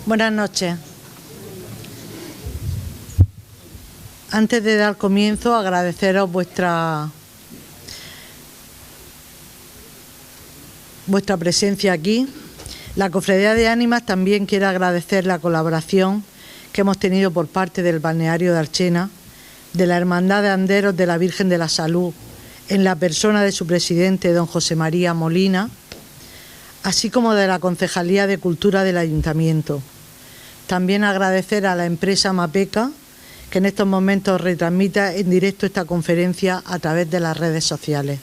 Buenas noches. Antes de dar comienzo, agradeceros vuestra presencia aquí. La Cofradía de Ánimas también quiere agradecer la colaboración que hemos tenido por parte del balneario de Archena, de la Hermandad de Anderos de la Virgen de la Salud, en la persona de su presidente, don José María Molina, así como de la Concejalía de Cultura del Ayuntamiento. También agradecer a la empresa Mapeca, que en estos momentos retransmite en directo esta conferencia a través de las redes sociales.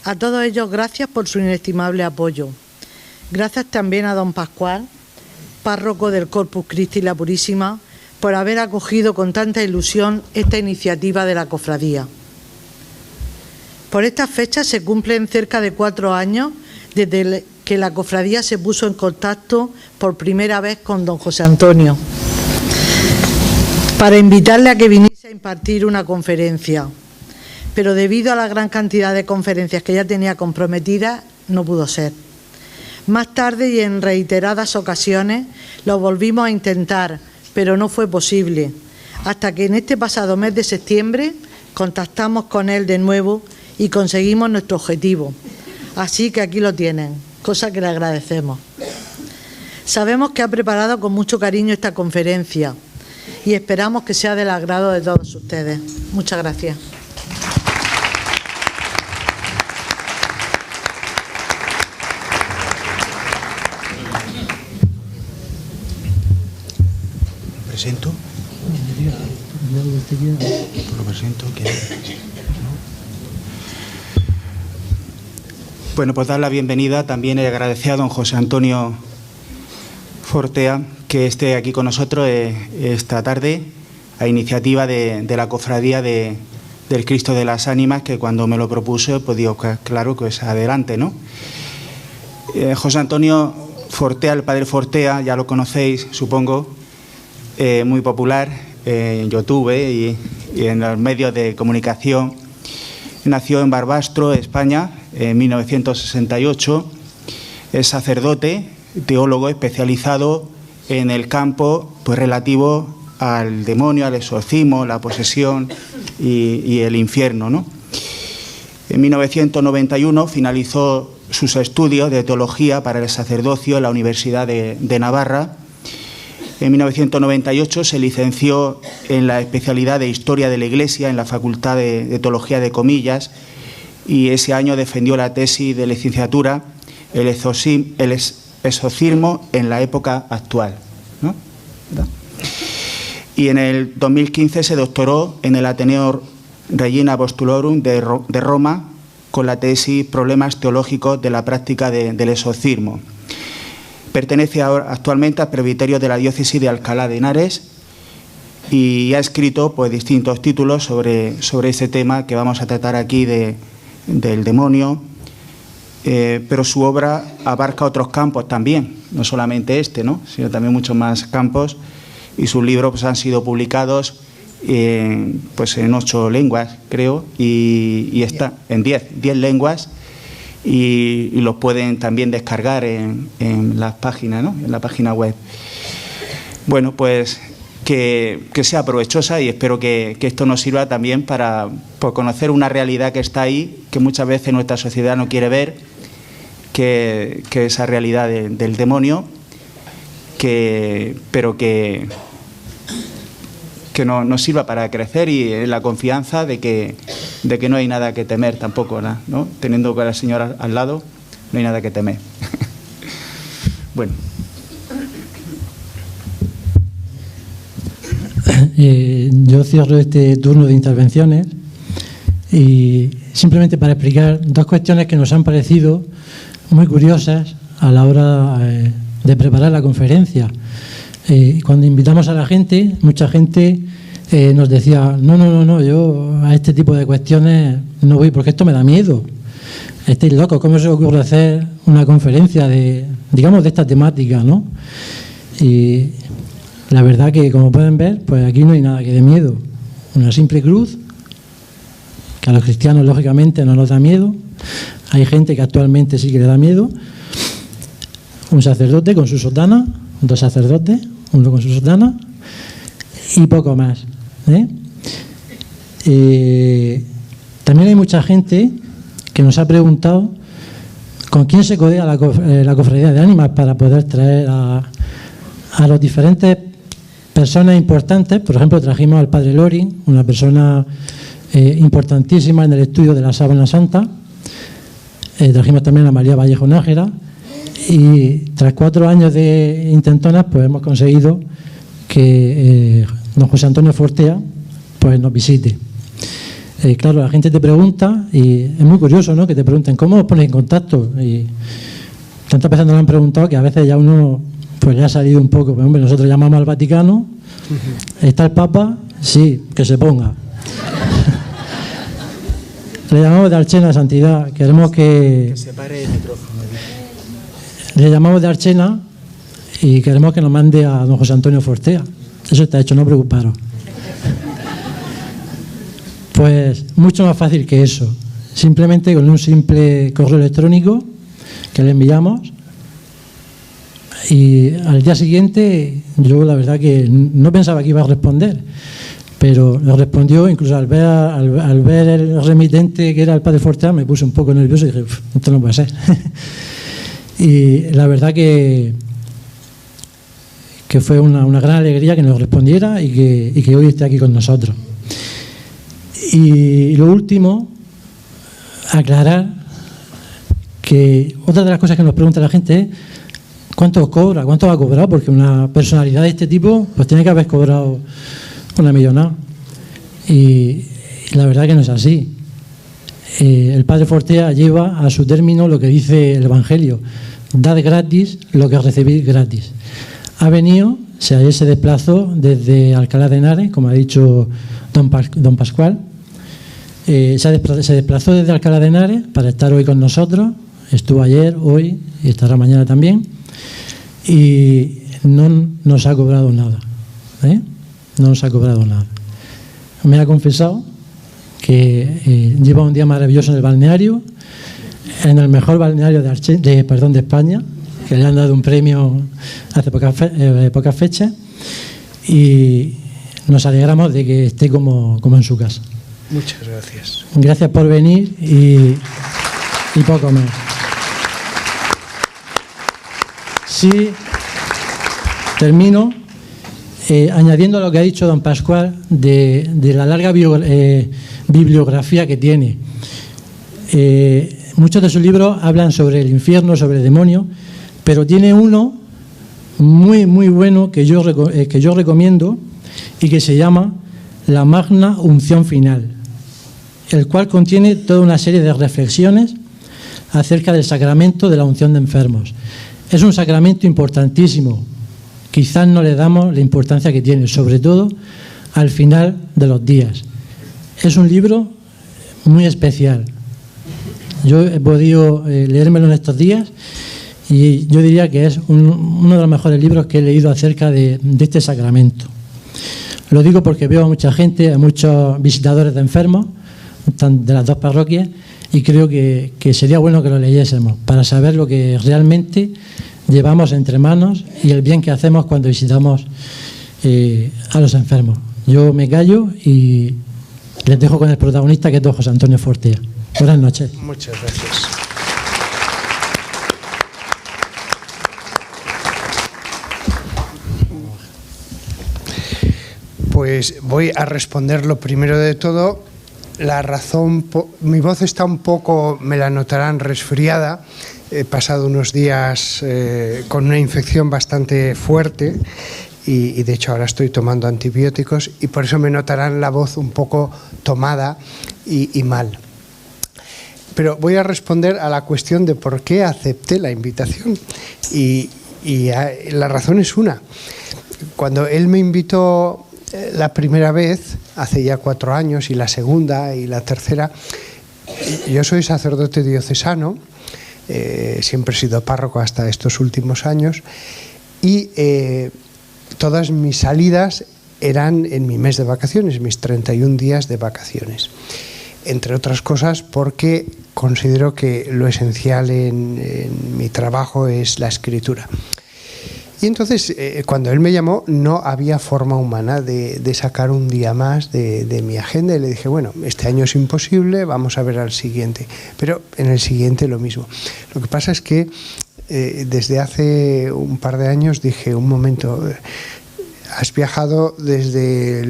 A todos ellos, gracias por su inestimable apoyo. Gracias también a don Pascual, párroco del Corpus Christi La Purísima, por haber acogido con tanta ilusión esta iniciativa de la cofradía. Por estas fechas se cumplen cerca de 4 años desde que la cofradía se puso en contacto por primera vez con don José Antonio para invitarle a que viniese a impartir una conferencia. Pero debido a la gran cantidad de conferencias que ya tenía comprometidas, no pudo ser. Más tarde y en reiteradas ocasiones lo volvimos a intentar, pero no fue posible, hasta que en este pasado mes de septiembre contactamos con él de nuevo y conseguimos nuestro objetivo. Así que aquí lo tienen, cosa que le agradecemos. Sabemos que ha preparado con mucho cariño esta conferencia y esperamos que sea del agrado de todos ustedes. Muchas gracias. ¿Presento? ¿Lo presento? Bueno, pues dar la bienvenida también y agradecer a don José Antonio Fortea que esté aquí con nosotros esta tarde a iniciativa de la Cofradía del Cristo de las Ánimas, que cuando me lo propuso, pues digo, claro, pues adelante, ¿no? José Antonio Fortea, el padre Fortea, ya lo conocéis, supongo, muy popular en YouTube y en los medios de comunicación. Nació en Barbastro, España, en 1968. Es sacerdote, teólogo especializado en el campo pues relativo al demonio, al exorcismo, la posesión y el infierno, ¿no? En 1991 finalizó sus estudios de teología para el sacerdocio en la Universidad de Navarra. En 1998 se licenció en la especialidad de Historia de la Iglesia en la Facultad de Teología de Comillas y ese año defendió la tesis de licenciatura El exorcismo en la época actual, ¿no? ¿Verdad? Y en el 2015 se doctoró en el Ateneo Regina Apostolorum de Roma con la tesis Problemas teológicos de la práctica del exorcismo. Pertenece actualmente al presbiterio de la diócesis de Alcalá de Henares y ha escrito pues distintos títulos sobre ese tema que vamos a tratar aquí del demonio, pero su obra abarca otros campos también, no solamente este, ¿no?, sino también muchos más campos, y sus libros pues han sido publicados pues en 8 lenguas, creo, y está en 10 lenguas. Y los pueden también descargar en las páginas, ¿no?, en la página web. Bueno, pues que sea provechosa y espero que esto nos sirva también para conocer una realidad que está ahí, que muchas veces nuestra sociedad no quiere ver, que esa realidad del demonio, pero que nos sirva para crecer y en la confianza de que no hay nada que temer tampoco, ¿no? Teniendo a la señora al lado, no hay nada que temer. Bueno. Yo cierro este turno de intervenciones y simplemente para explicar 2 cuestiones que nos han parecido muy curiosas a la hora de preparar la conferencia. Cuando invitamos a la gente, mucha gente nos decía, no, yo a este tipo de cuestiones no voy porque esto me da miedo. Estáis locos, ¿cómo se os ocurre hacer una conferencia de esta temática, ¿no? Y la verdad que, como pueden ver, pues aquí no hay nada que dé miedo. Una simple cruz, que a los cristianos lógicamente no nos da miedo. Hay gente que actualmente sí que le da miedo. Un sacerdote con su sotana, 2 sacerdotes, uno con su sotana y poco más. También hay mucha gente que nos ha preguntado con quién se codea la Cofradía de Ánimas para poder traer a los diferentes personas importantes. Por ejemplo, trajimos al Padre Lori, una persona importantísima en el estudio de la Sábana Santa. Trajimos también a María Vallejo Nájera y tras 4 años de intentonas pues hemos conseguido que don José Antonio Fortea pues nos visite. Claro, la gente te pregunta y es muy curioso, ¿no?, que te pregunten cómo os ponéis en contacto, y tantas veces nos lo han preguntado que a veces ya uno pues ya ha salido un poco. Pues, hombre, nosotros llamamos al Vaticano, ¿está el Papa? Sí, que se ponga. Le llamamos de Archena, Santidad, queremos que se pare el micrófono. Le llamamos de Archena y queremos que nos mande a don José Antonio Fortea. Eso está hecho, no preocuparos. Pues mucho más fácil que eso. Simplemente con un simple correo electrónico que le enviamos, y al día siguiente yo la verdad que no pensaba que iba a responder, pero lo respondió. Incluso al ver el remitente, que era el Padre Fortea, me puse un poco nervioso y dije, esto no puede ser. Y la verdad que fue una gran alegría que nos respondiera y que hoy esté aquí con nosotros. Y lo último, aclarar que otra de las cosas que nos pregunta la gente es ¿cuánto cobra? ¿Cuánto va a cobrar? Porque una personalidad de este tipo pues tiene que haber cobrado una millonada. Y la verdad que no es así. El Padre Fortea lleva a su término lo que dice el Evangelio: dad gratis lo que recibís gratis. Ha venido, ayer se desplazó desde Alcalá de Henares, como ha dicho don Pascual. Se desplazó desde Alcalá de Henares para estar hoy con nosotros. Estuvo ayer, hoy y estará mañana también. Y no nos ha cobrado nada. No nos ha cobrado nada. Me ha confesado que lleva un día maravilloso en el balneario, en el mejor balneario de España, que le han dado un premio hace pocas fechas, y nos alegramos de que esté como en su casa. Muchas gracias. Gracias por venir y poco más. Sí, termino añadiendo lo que ha dicho don Pascual de la larga bibliografía que tiene. Muchos de sus libros hablan sobre el infierno, sobre el demonio, pero tiene uno muy, muy bueno que yo recomiendo y que se llama La Magna Unción Final, el cual contiene toda una serie de reflexiones acerca del sacramento de la unción de enfermos. Es un sacramento importantísimo. Quizás no le damos la importancia que tiene, sobre todo al final de los días. Es un libro muy especial. Yo he podido leérmelo en estos días y yo diría que es uno de los mejores libros que he leído acerca de este sacramento. Lo digo porque veo a mucha gente, a muchos visitadores de enfermos de las dos parroquias, y creo que sería bueno que lo leyésemos para saber lo que realmente llevamos entre manos y el bien que hacemos cuando visitamos a los enfermos. Yo me callo y les dejo con el protagonista, que es don José Antonio Fortea. Buenas noches. Muchas gracias. Pues voy a responder lo primero de todo. La razón, mi voz está un poco, me la notarán, resfriada. He pasado unos días con una infección bastante fuerte y de hecho ahora estoy tomando antibióticos y por eso me notarán la voz un poco tomada y mal. Pero voy a responder a la cuestión de por qué acepté la invitación y la razón es una. Cuando él me invitó la primera vez, hace ya 4 años, y la segunda y la tercera, yo soy sacerdote diocesano, siempre he sido párroco hasta estos últimos años, y todas mis salidas eran en mi mes de vacaciones, mis 31 días de vacaciones. Entre otras cosas porque considero que lo esencial en mi trabajo es la escritura. Y entonces, cuando él me llamó, no había forma humana de sacar un día más de mi agenda, y le dije, bueno, este año es imposible, vamos a ver al siguiente. Pero en el siguiente lo mismo. Lo que pasa es que desde hace un par de años dije, un momento, has viajado desde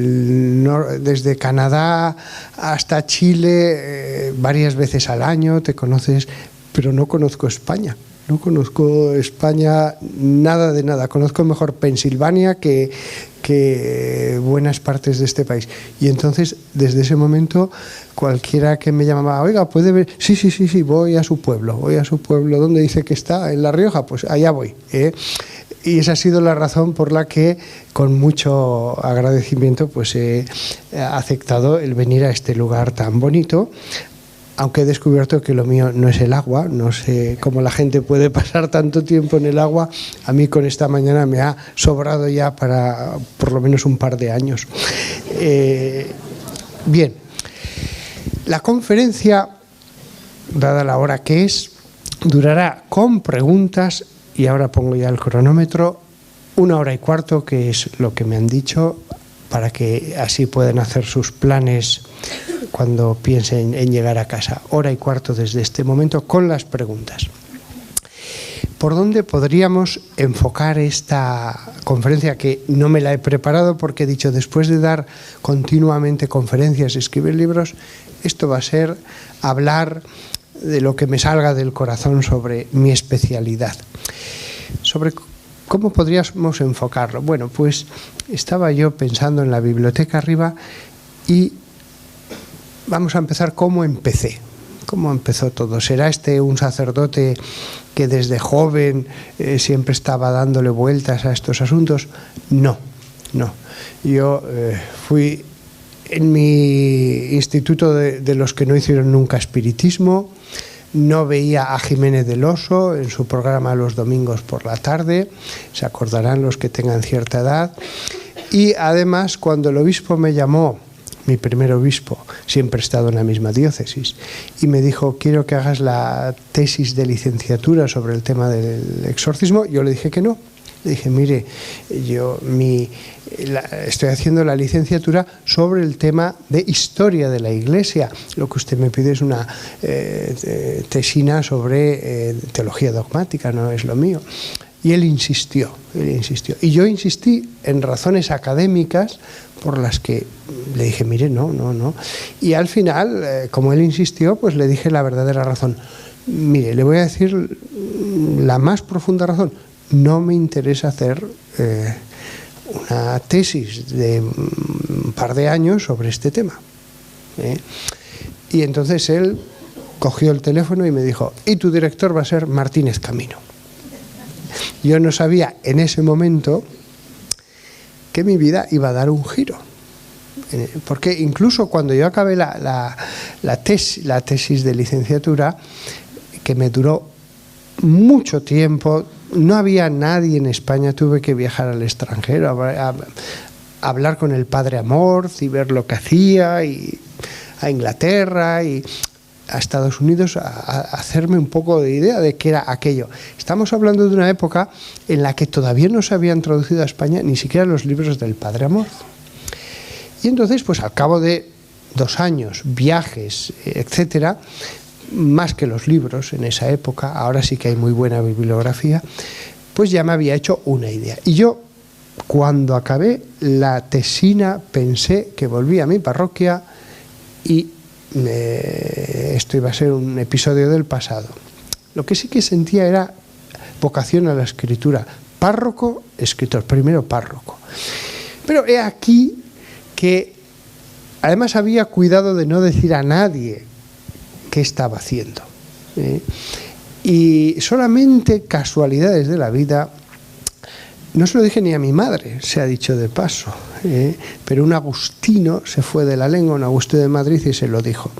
Canadá hasta Chile varias veces al año, te conoces, pero no conozco España. No conozco España nada de nada. Conozco mejor Pensilvania que buenas partes de este país. Y entonces, desde ese momento, cualquiera que me llamaba, oiga, ¿puede ver? Sí, voy a su pueblo. ¿Dónde dice que está? ¿En La Rioja? Pues allá voy. Y esa ha sido la razón por la que, con mucho agradecimiento, pues he aceptado el venir a este lugar tan bonito. Aunque he descubierto que lo mío no es el agua, no sé cómo la gente puede pasar tanto tiempo en el agua. A mí con esta mañana me ha sobrado ya para por lo menos un par de años. Bien, la conferencia, dada la hora que es, durará con preguntas, y ahora pongo ya el cronómetro, 1 hora y cuarto, que es lo que me han dicho, para que así puedan hacer sus planes cuando piensen en llegar a casa. 1 hora y cuarto desde este momento con las preguntas. ¿Por dónde podríamos enfocar esta conferencia? Que no me la he preparado porque he dicho, después de dar continuamente conferencias y escribir libros, esto va a ser hablar de lo que me salga del corazón sobre mi especialidad. Sobre ¿cómo podríamos enfocarlo? Bueno, pues estaba yo pensando en la biblioteca arriba y vamos a empezar cómo empecé. ¿Cómo empezó todo? ¿Será un sacerdote que desde joven siempre estaba dándole vueltas a estos asuntos? No. Yo fui en mi instituto de los que no hicieron nunca espiritismo. No veía a Jiménez del Oso en su programa los domingos por la tarde, se acordarán los que tengan cierta edad. Y además, cuando el obispo me llamó, mi primer obispo, siempre he estado en la misma diócesis, y me dijo, quiero que hagas la tesis de licenciatura sobre el tema del exorcismo, yo le dije que no. Le dije, mire, yo estoy haciendo la licenciatura sobre el tema de historia de la Iglesia. Lo que usted me pide es una tesina sobre teología dogmática, no es lo mío. Y él insistió. Y yo insistí en razones académicas por las que le dije, mire, no. Y al final, como él insistió, pues le dije la verdadera razón. Mire, le voy a decir la más profunda razón. No me interesa hacer una tesis de un par de años sobre este tema. Y entonces él cogió el teléfono y me dijo, y tu director va a ser Martínez Camino. Yo no sabía en ese momento que mi vida iba a dar un giro. Porque incluso cuando yo acabé la tesis de licenciatura, que me duró mucho tiempo, no había nadie en España, tuve que viajar al extranjero a hablar con el padre Amorth y ver lo que hacía, y a Inglaterra y a Estados Unidos a hacerme un poco de idea de qué era aquello. Estamos hablando de una época en la que todavía no se habían traducido a España ni siquiera los libros del padre Amorth. Y entonces, pues al cabo de 2 años, viajes, etcétera, más que los libros en esa época, ahora sí que hay muy buena bibliografía, pues ya me había hecho una idea. Y yo, cuando acabé la tesina, pensé que volví a mi parroquia y esto iba a ser un episodio del pasado. Lo que sí que sentía era vocación a la escritura. Párroco, escritor, primero párroco. Pero he aquí que además había cuidado de no decir a nadie qué estaba haciendo. Y solamente casualidades de la vida, no se lo dije ni a mi madre, se ha dicho de paso, pero un agustino se fue de la lengua, un Agustino de Madrid, y se lo dijo.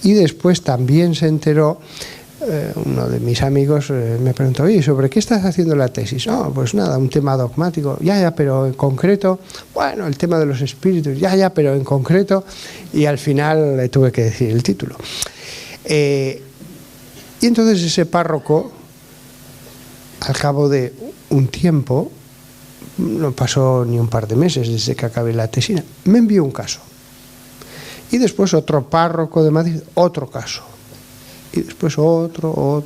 Y después también se enteró, uno de mis amigos me preguntó, oye, ¿sobre qué estás haciendo la tesis? No, pues nada, un tema dogmático, ya, pero en concreto, bueno, el tema de los espíritus, ya, pero en concreto, y al final le tuve que decir el título. Y entonces ese párroco, al cabo de un tiempo, no pasó ni un par de meses desde que acabé la tesina, me envió un caso. Y después otro párroco de Madrid, otro caso. Y después otro.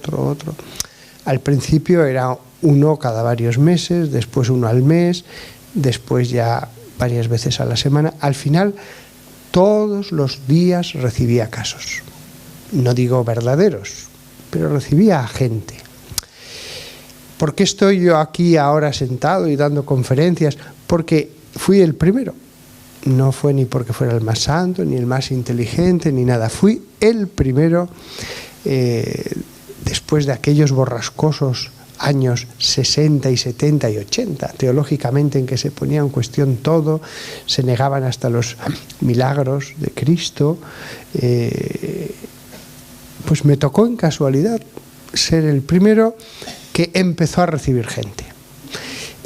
Al principio era uno cada varios meses, después uno al mes, después ya varias veces a la semana. Al final, todos los días recibía casos. No digo verdaderos, pero recibía a gente. ¿Por qué estoy yo aquí ahora sentado y dando conferencias? Porque fui el primero. No fue ni porque fuera el más santo, ni el más inteligente, ni nada. Fui el primero, después de aquellos borrascosos años 60 y 70 y 80, teológicamente, en que se ponía en cuestión todo, se negaban hasta los milagros de Cristo. Pues me tocó en casualidad ser el primero que empezó a recibir gente.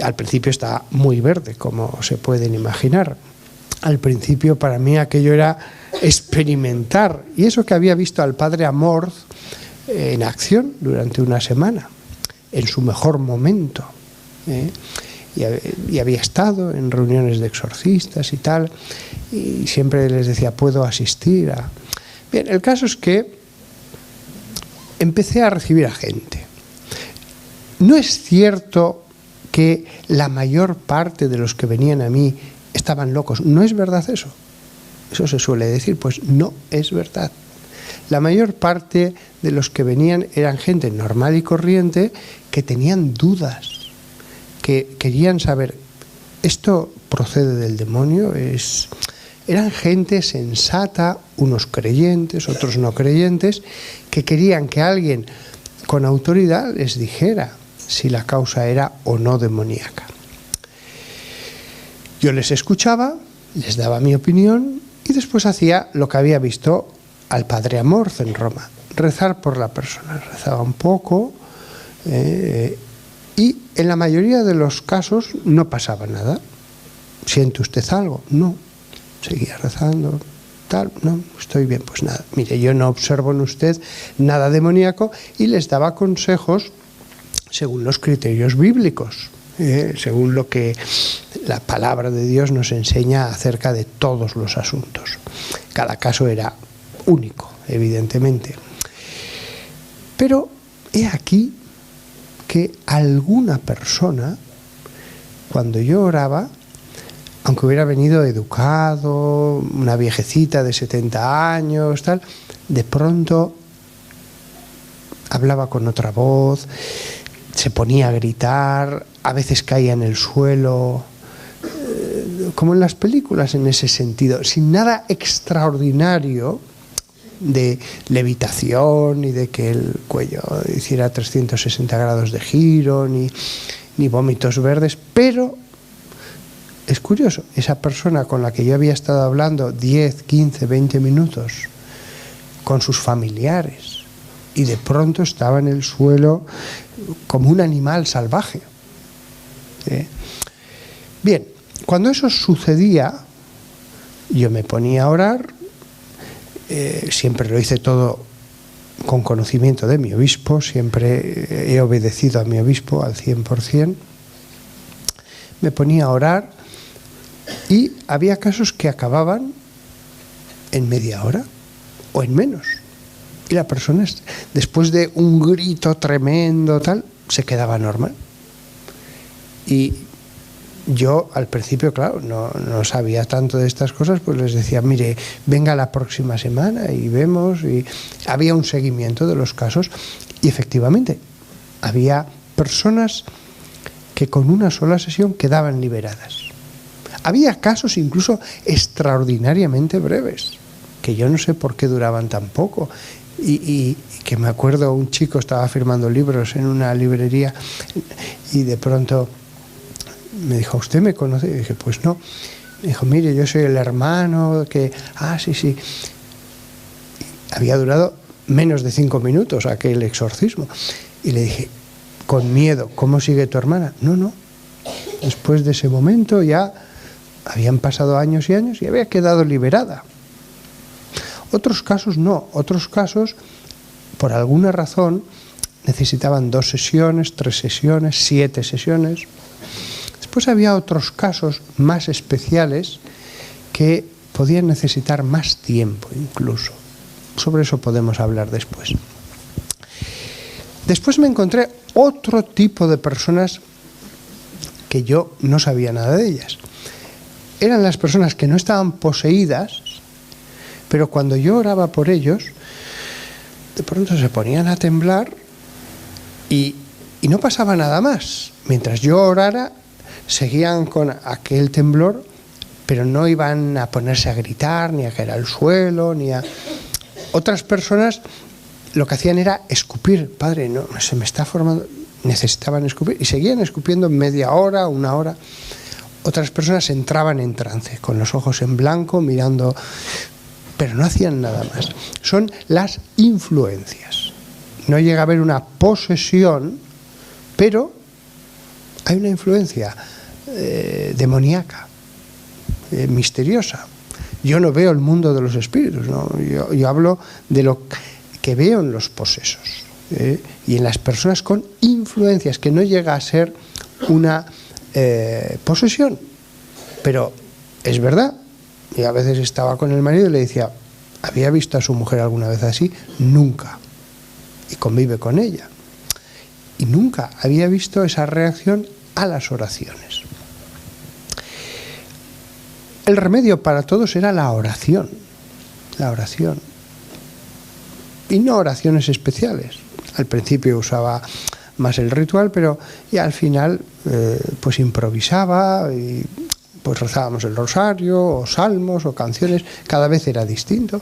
Al principio estaba muy verde, como se pueden imaginar. Al principio para mí aquello era experimentar, y eso que había visto al padre Amorth en acción durante una semana, en su mejor momento, y había estado en reuniones de exorcistas y tal, y siempre les decía, puedo asistir a... Bien, el caso es que empecé a recibir a gente. No es cierto que la mayor parte de los que venían a mí estaban locos. No es verdad eso. Eso se suele decir, pues no es verdad. La mayor parte de los que venían eran gente normal y corriente que tenían dudas, que querían saber, ¿esto procede del demonio? Eran gente sensata, unos creyentes, otros no creyentes, que querían que alguien con autoridad les dijera si la causa era o no demoníaca. Yo les escuchaba, les daba mi opinión y después hacía lo que había visto al padre Amorth en Roma, rezar por la persona. Rezaba un poco y en la mayoría de los casos no pasaba nada. ¿Siente usted algo? No. Seguía rezando, tal, no, estoy bien, pues nada. Mire, yo no observo en usted nada demoníaco, y les daba consejos según los criterios bíblicos, según lo que la palabra de Dios nos enseña acerca de todos los asuntos. Cada caso era único, evidentemente. Pero he aquí que alguna persona, cuando yo oraba, aunque hubiera venido educado, una viejecita de 70 años, tal, de pronto hablaba con otra voz, se ponía a gritar, a veces caía en el suelo, como en las películas en ese sentido, sin nada extraordinario de levitación, ni de que el cuello hiciera 360 grados de giro, ni vómitos verdes, pero... Es curioso, esa persona con la que yo había estado hablando 10, 15, 20 minutos con sus familiares y de pronto estaba en el suelo como un animal salvaje. Bien, cuando eso sucedía, yo me ponía a orar, siempre lo hice todo con conocimiento de mi obispo, siempre he obedecido a mi obispo al 100%, me ponía a orar. Y había casos que acababan en media hora o en menos. Y la persona, después de un grito tremendo, tal, se quedaba normal. Y yo al principio, claro, no sabía tanto de estas cosas, pues les decía, mire, venga la próxima semana y vemos. Y había un seguimiento de los casos y efectivamente había personas que con una sola sesión quedaban liberadas. Había casos incluso extraordinariamente breves, que yo no sé por qué duraban tan poco. Y que me acuerdo, un chico estaba firmando libros en una librería y de pronto me dijo, ¿usted me conoce? Y dije, pues no. Me dijo, mire, yo soy el hermano que... Ah, sí, sí. Había durado menos de 5 minutos aquel exorcismo. Y le dije, con miedo, ¿cómo sigue tu hermana? No. Después de ese momento ya... Habían pasado años y años y había quedado liberada. Otros casos no, otros casos, por alguna razón, necesitaban 2 sesiones, 3 sesiones, 7 sesiones. Después había otros casos más especiales que podían necesitar más tiempo incluso. Sobre eso podemos hablar después. Después me encontré otro tipo de personas que yo no sabía nada de ellas. Eran las personas que no estaban poseídas, pero cuando yo oraba por ellos, de pronto se ponían a temblar y no pasaba nada más. Mientras yo orara, seguían con aquel temblor, pero no iban a ponerse a gritar, ni a caer al suelo, ni a... Otras personas lo que hacían era escupir. Padre, no se me está formando... Necesitaban escupir y seguían escupiendo media hora, 1 hora. Otras personas entraban en trance, con los ojos en blanco, mirando, pero no hacían nada más. Son las influencias. No llega a haber una posesión, pero hay una influencia demoníaca, misteriosa. Yo no veo el mundo de los espíritus, ¿no? Yo hablo de lo que veo en los posesos. Y en las personas con influencias, que no llega a ser una posesión, pero es verdad. Y a veces estaba con el marido y le decía, ¿había visto a su mujer alguna vez así? Nunca. Y convive con ella. Y nunca había visto esa reacción a las oraciones. El remedio para todos era la oración. La oración. Y no oraciones especiales. Al principio usaba más el ritual, pero ya al final pues improvisaba y pues rezábamos el rosario o salmos o canciones, cada vez era distinto.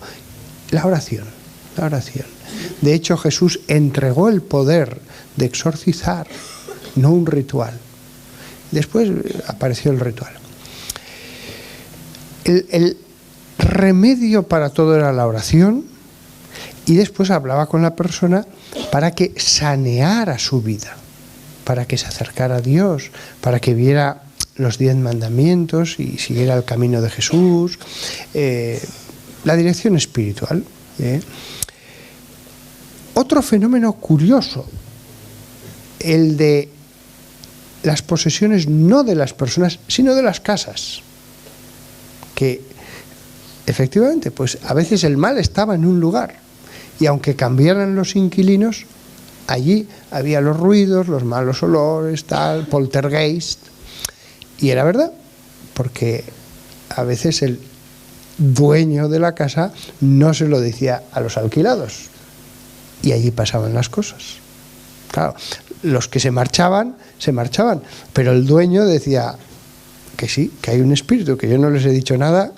La oración, la oración. De hecho, Jesús entregó el poder de exorcizar, no un ritual. Después apareció el ritual. El remedio para todo era la oración, y después hablaba con la persona para que saneara su vida, para que se acercara a Dios, para que viera los 10 mandamientos y siguiera el camino de Jesús, la dirección espiritual. Otro fenómeno curioso, el de las posesiones no de las personas, sino de las casas, que efectivamente, pues a veces el mal estaba en un lugar, y aunque cambiaran los inquilinos, allí había los ruidos, los malos olores, tal, poltergeist. Y era verdad, porque a veces el dueño de la casa no se lo decía a los alquilados. Y allí pasaban las cosas. Claro, los que se marchaban, pero el dueño decía que sí, que hay un espíritu, que yo no les he dicho nada,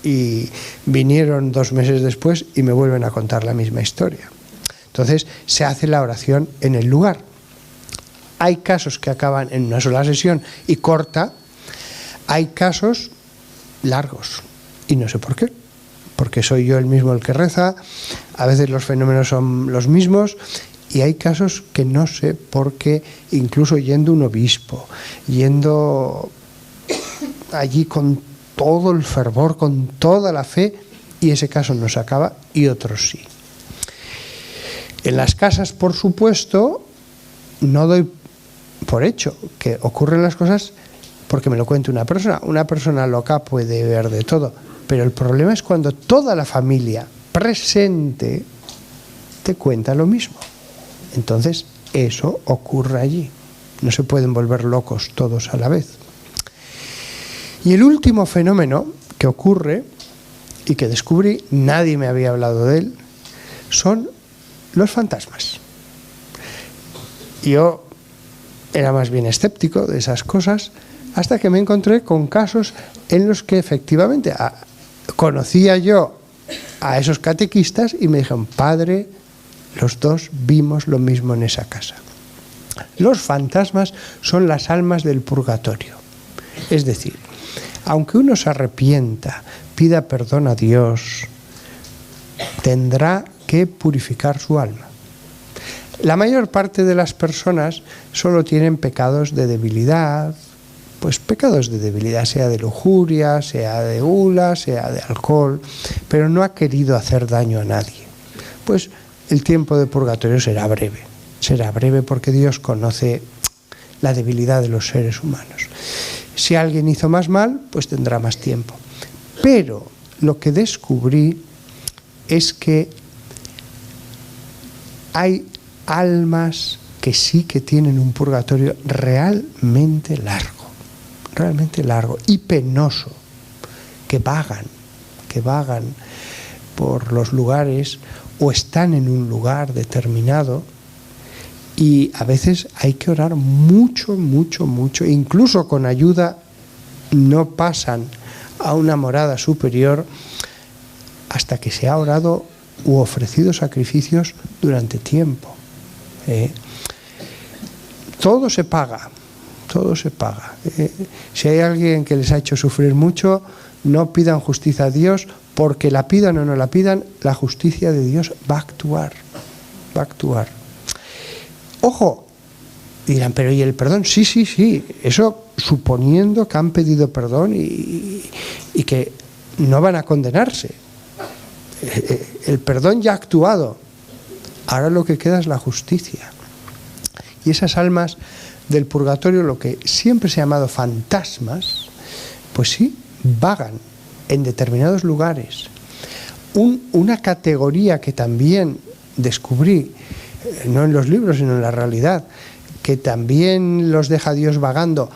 y vinieron 2 meses después y me vuelven a contar la misma historia. Entonces se hace la oración en el lugar. Hay casos que acaban en una sola sesión y corta, hay casos largos y no sé por qué, porque soy yo el mismo el que reza, a veces los fenómenos son los mismos, y hay casos que no sé por qué, incluso yendo un obispo, yendo allí con todo el fervor, con toda la fe, y ese caso no se acaba, y otros sí. En las casas, por supuesto, no doy por hecho que ocurren las cosas porque me lo cuente una persona. Una persona loca puede ver de todo, pero el problema es cuando toda la familia presente te cuenta lo mismo. Entonces, eso ocurre allí. No se pueden volver locos todos a la vez. Y el último fenómeno que ocurre y que descubrí, nadie me había hablado de él, son los fantasmas. Yo era más bien escéptico de esas cosas hasta que me encontré con casos en los que efectivamente conocía yo a esos catequistas y me dijeron, padre, los 2 vimos lo mismo en esa casa. Los fantasmas son las almas del purgatorio. Es decir, aunque uno se arrepienta, pida perdón a Dios, tendrá que purificar su alma. La mayor parte de las personas solo tienen pecados de debilidad, pues pecados de debilidad, sea de lujuria, sea de gula, sea de alcohol, pero no ha querido hacer daño a nadie. Pues el tiempo de purgatorio será breve. será breve porque Dios conoce la debilidad de los seres humanos. Si alguien hizo más mal, pues tendrá más tiempo. Pero lo que descubrí es que hay almas que sí que tienen un purgatorio realmente largo y penoso, que vagan por los lugares o están en un lugar determinado, y a veces hay que orar mucho, incluso con ayuda no pasan a una morada superior hasta que se ha orado u ofrecido sacrificios durante tiempo. Todo se paga. Si hay alguien que les ha hecho sufrir mucho, no pidan justicia a Dios, porque la pidan o no la pidan, la justicia de Dios va a actuar. Ojo, dirán, pero ¿y el perdón? Sí, eso suponiendo que han pedido perdón y que no van a condenarse. El perdón ya ha actuado, ahora lo que queda es la justicia. Y esas almas del purgatorio, lo que siempre se ha llamado fantasmas, pues sí, vagan en determinados lugares. Una categoría que también descubrí, no en los libros sino en la realidad, que también los deja Dios vagando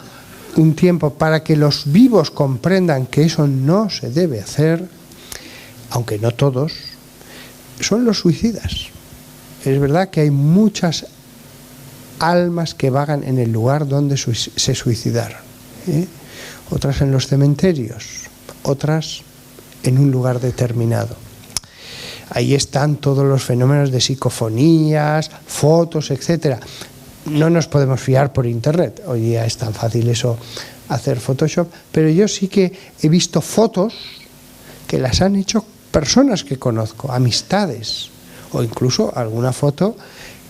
un tiempo para que los vivos comprendan que eso no se debe hacer, aunque no todos, son los suicidas. Es verdad que hay muchas almas que vagan en el lugar donde se suicidaron, otras en los cementerios, otras en un lugar determinado. Ahí están todos los fenómenos de psicofonías, fotos, etcétera. No nos podemos fiar por internet. Hoy día es tan fácil eso, hacer Photoshop, pero yo sí que he visto fotos que las han hecho personas que conozco, amistades, o incluso alguna foto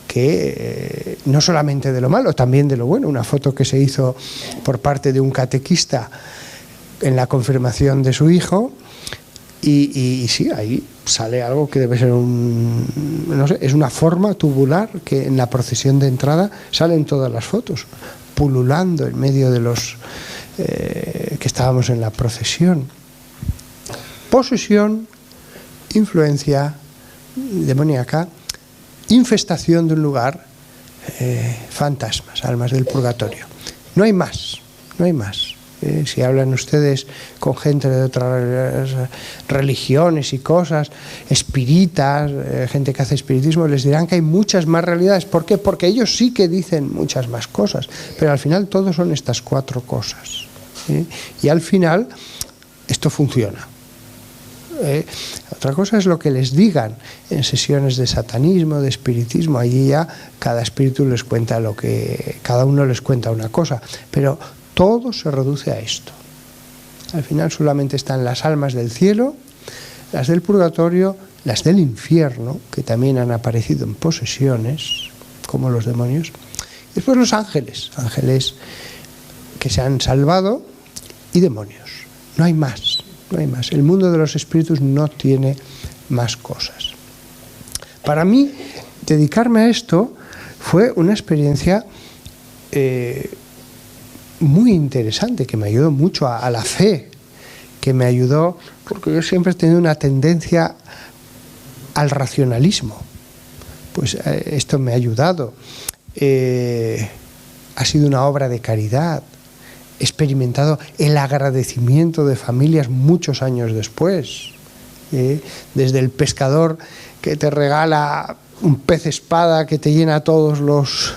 que no solamente de lo malo, también de lo bueno. Una foto que se hizo por parte de un catequista en la confirmación de su hijo, y sí, ahí sale algo que debe ser no sé, es una forma tubular que en la procesión de entrada salen todas las fotos, pululando en medio de los que estábamos en la procesión. Posesión, influencia demoníaca, infestación de un lugar, fantasmas, almas del purgatorio. No hay más. Si hablan ustedes con gente de otras religiones y cosas, espíritas, gente que hace espiritismo, les dirán que hay muchas más realidades. ¿Por qué? Porque ellos sí que dicen muchas más cosas, pero al final todo son estas 4 cosas. Y al final esto funciona. Otra cosa es lo que les digan en sesiones de satanismo, de espiritismo. Allí ya cada espíritu les cuenta cada uno les cuenta una cosa, pero todo se reduce a esto. Al final solamente están las almas del cielo, las del purgatorio, las del infierno, que también han aparecido en posesiones, como los demonios, y después los ángeles que se han salvado, y demonios. No hay más. El mundo de los espíritus no tiene más cosas. Para mí, dedicarme a esto fue una experiencia muy interesante, que me ayudó mucho a la fe, que me ayudó, porque yo siempre he tenido una tendencia al racionalismo. Pues esto me ha ayudado. Ha sido una obra de caridad. He experimentado el agradecimiento de familias muchos años después, desde el pescador que te regala un pez espada que te llena todos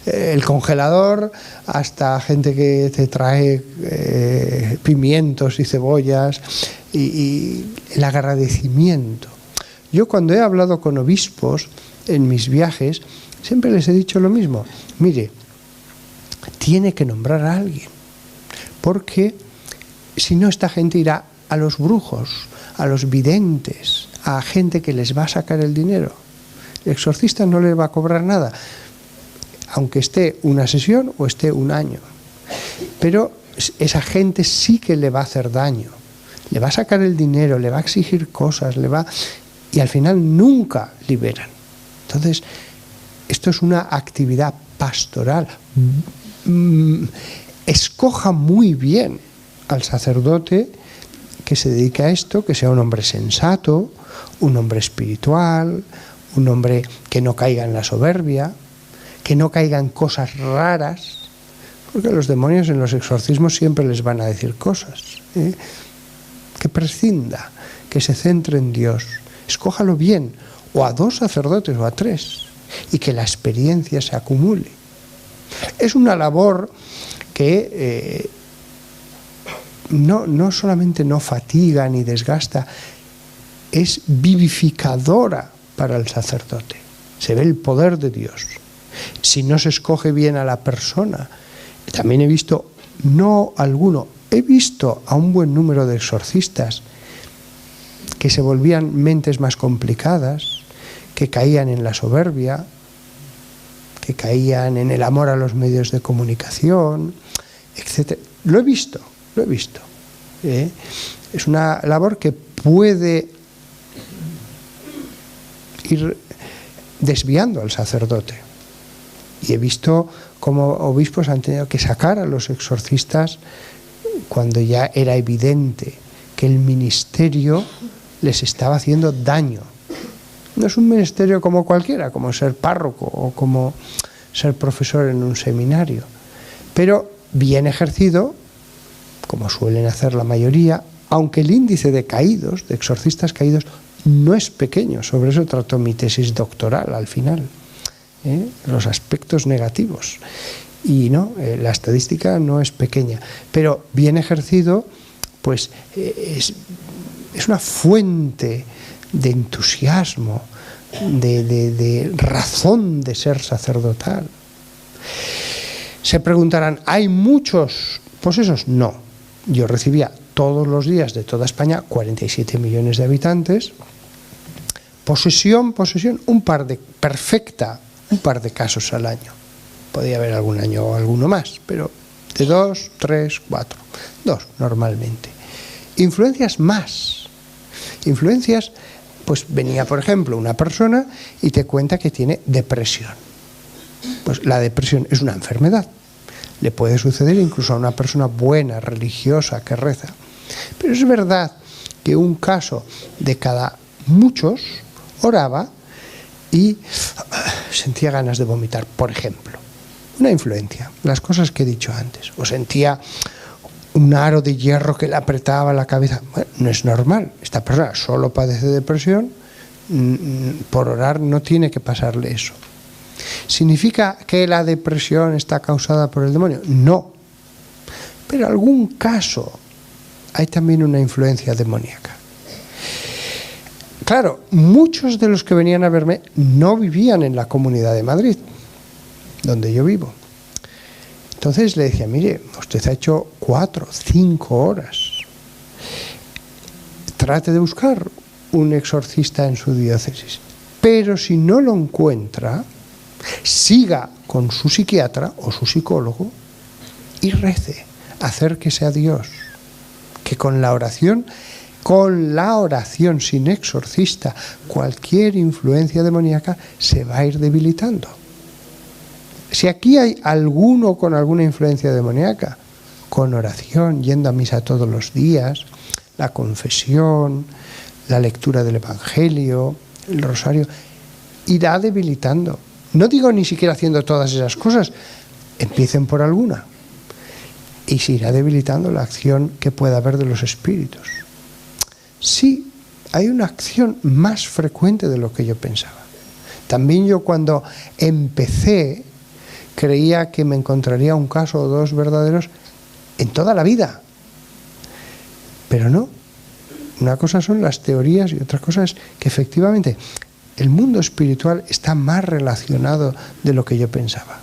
el congelador, hasta gente que te trae pimientos y cebollas, y el agradecimiento. Yo cuando he hablado con obispos en mis viajes, siempre les he dicho lo mismo: mire, tiene que nombrar a alguien, porque si no, esta gente irá a los brujos, a los videntes, a gente que les va a sacar el dinero. El exorcista no le va a cobrar nada, aunque esté una sesión o esté un año. Pero esa gente sí que le va a hacer daño, le va a sacar el dinero, le va a exigir cosas, y al final nunca liberan. Entonces, esto esto es una actividad pastoral. Escoja muy bien al sacerdote que se dedica a esto, que sea un hombre sensato, un hombre espiritual, un hombre que no caiga en la soberbia, que no caiga en cosas raras, porque los demonios en los exorcismos siempre les van a decir cosas, que prescinda, que se centre en Dios. Escójalo bien, o a 2 sacerdotes o a 3, y que la experiencia se acumule. Es una labor que no solamente no fatiga ni desgasta, es vivificadora para el sacerdote. Se ve el poder de Dios. Si no se escoge bien a la persona, también he visto, no alguno, he visto a un buen número de exorcistas que se volvían mentes más complicadas, que caían en la soberbia, que caían en el amor a los medios de comunicación, etc. Lo he visto. Es una labor que puede ir desviando al sacerdote. Y he visto cómo obispos han tenido que sacar a los exorcistas cuando ya era evidente que el ministerio les estaba haciendo daño. No es un ministerio como cualquiera, como ser párroco o como ser profesor en un seminario, pero bien ejercido, como suelen hacer la mayoría, aunque el índice de caídos, de exorcistas caídos, no es pequeño. Sobre eso trató mi tesis doctoral al final, los aspectos negativos. Y no, la estadística no es pequeña, pero bien ejercido, pues es una fuente de entusiasmo, de razón de ser sacerdotal. Se preguntarán, ¿hay muchos posesos? No. Yo recibía todos los días de toda España, 47 millones de habitantes, posesión, un par de casos al año. Podía haber algún año o alguno más, pero de 2, 3, 4, 2 normalmente. Influencias más. Influencias, pues venía, por ejemplo, una persona y te cuenta que tiene depresión. Pues la depresión es una enfermedad. Le puede suceder incluso a una persona buena, religiosa, que reza. Pero es verdad que un caso de cada muchos oraba y sentía ganas de vomitar, por ejemplo. Una influencia, las cosas que he dicho antes. O sentía un aro de hierro que le apretaba la cabeza. Bueno, no es normal. Esta persona solo padece depresión, por orar no tiene que pasarle eso. ¿Significa que la depresión está causada por el demonio? No. Pero en algún caso hay también una influencia demoníaca. Claro, muchos de los que venían a verme no vivían en la Comunidad de Madrid, donde yo vivo. Entonces le decía, mire, usted ha hecho 4, 5 horas. Trate de buscar un exorcista en su diócesis. Pero si no lo encuentra, siga con su psiquiatra o su psicólogo y rece, acérquese a Dios, que con la oración sin exorcista, cualquier influencia demoníaca se va a ir debilitando. Si aquí hay alguno con alguna influencia demoníaca, con oración, yendo a misa todos los días, la confesión, la lectura del Evangelio, el rosario, irá debilitando. No digo ni siquiera haciendo todas esas cosas, empiecen por alguna. Y se irá debilitando la acción que pueda haber de los espíritus. Sí, hay una acción más frecuente de lo que yo pensaba. También yo cuando empecé creía que me encontraría un caso o 2 verdaderos en toda la vida. Pero no. Una cosa son las teorías y otra cosa es que efectivamente el mundo espiritual está más relacionado de lo que yo pensaba.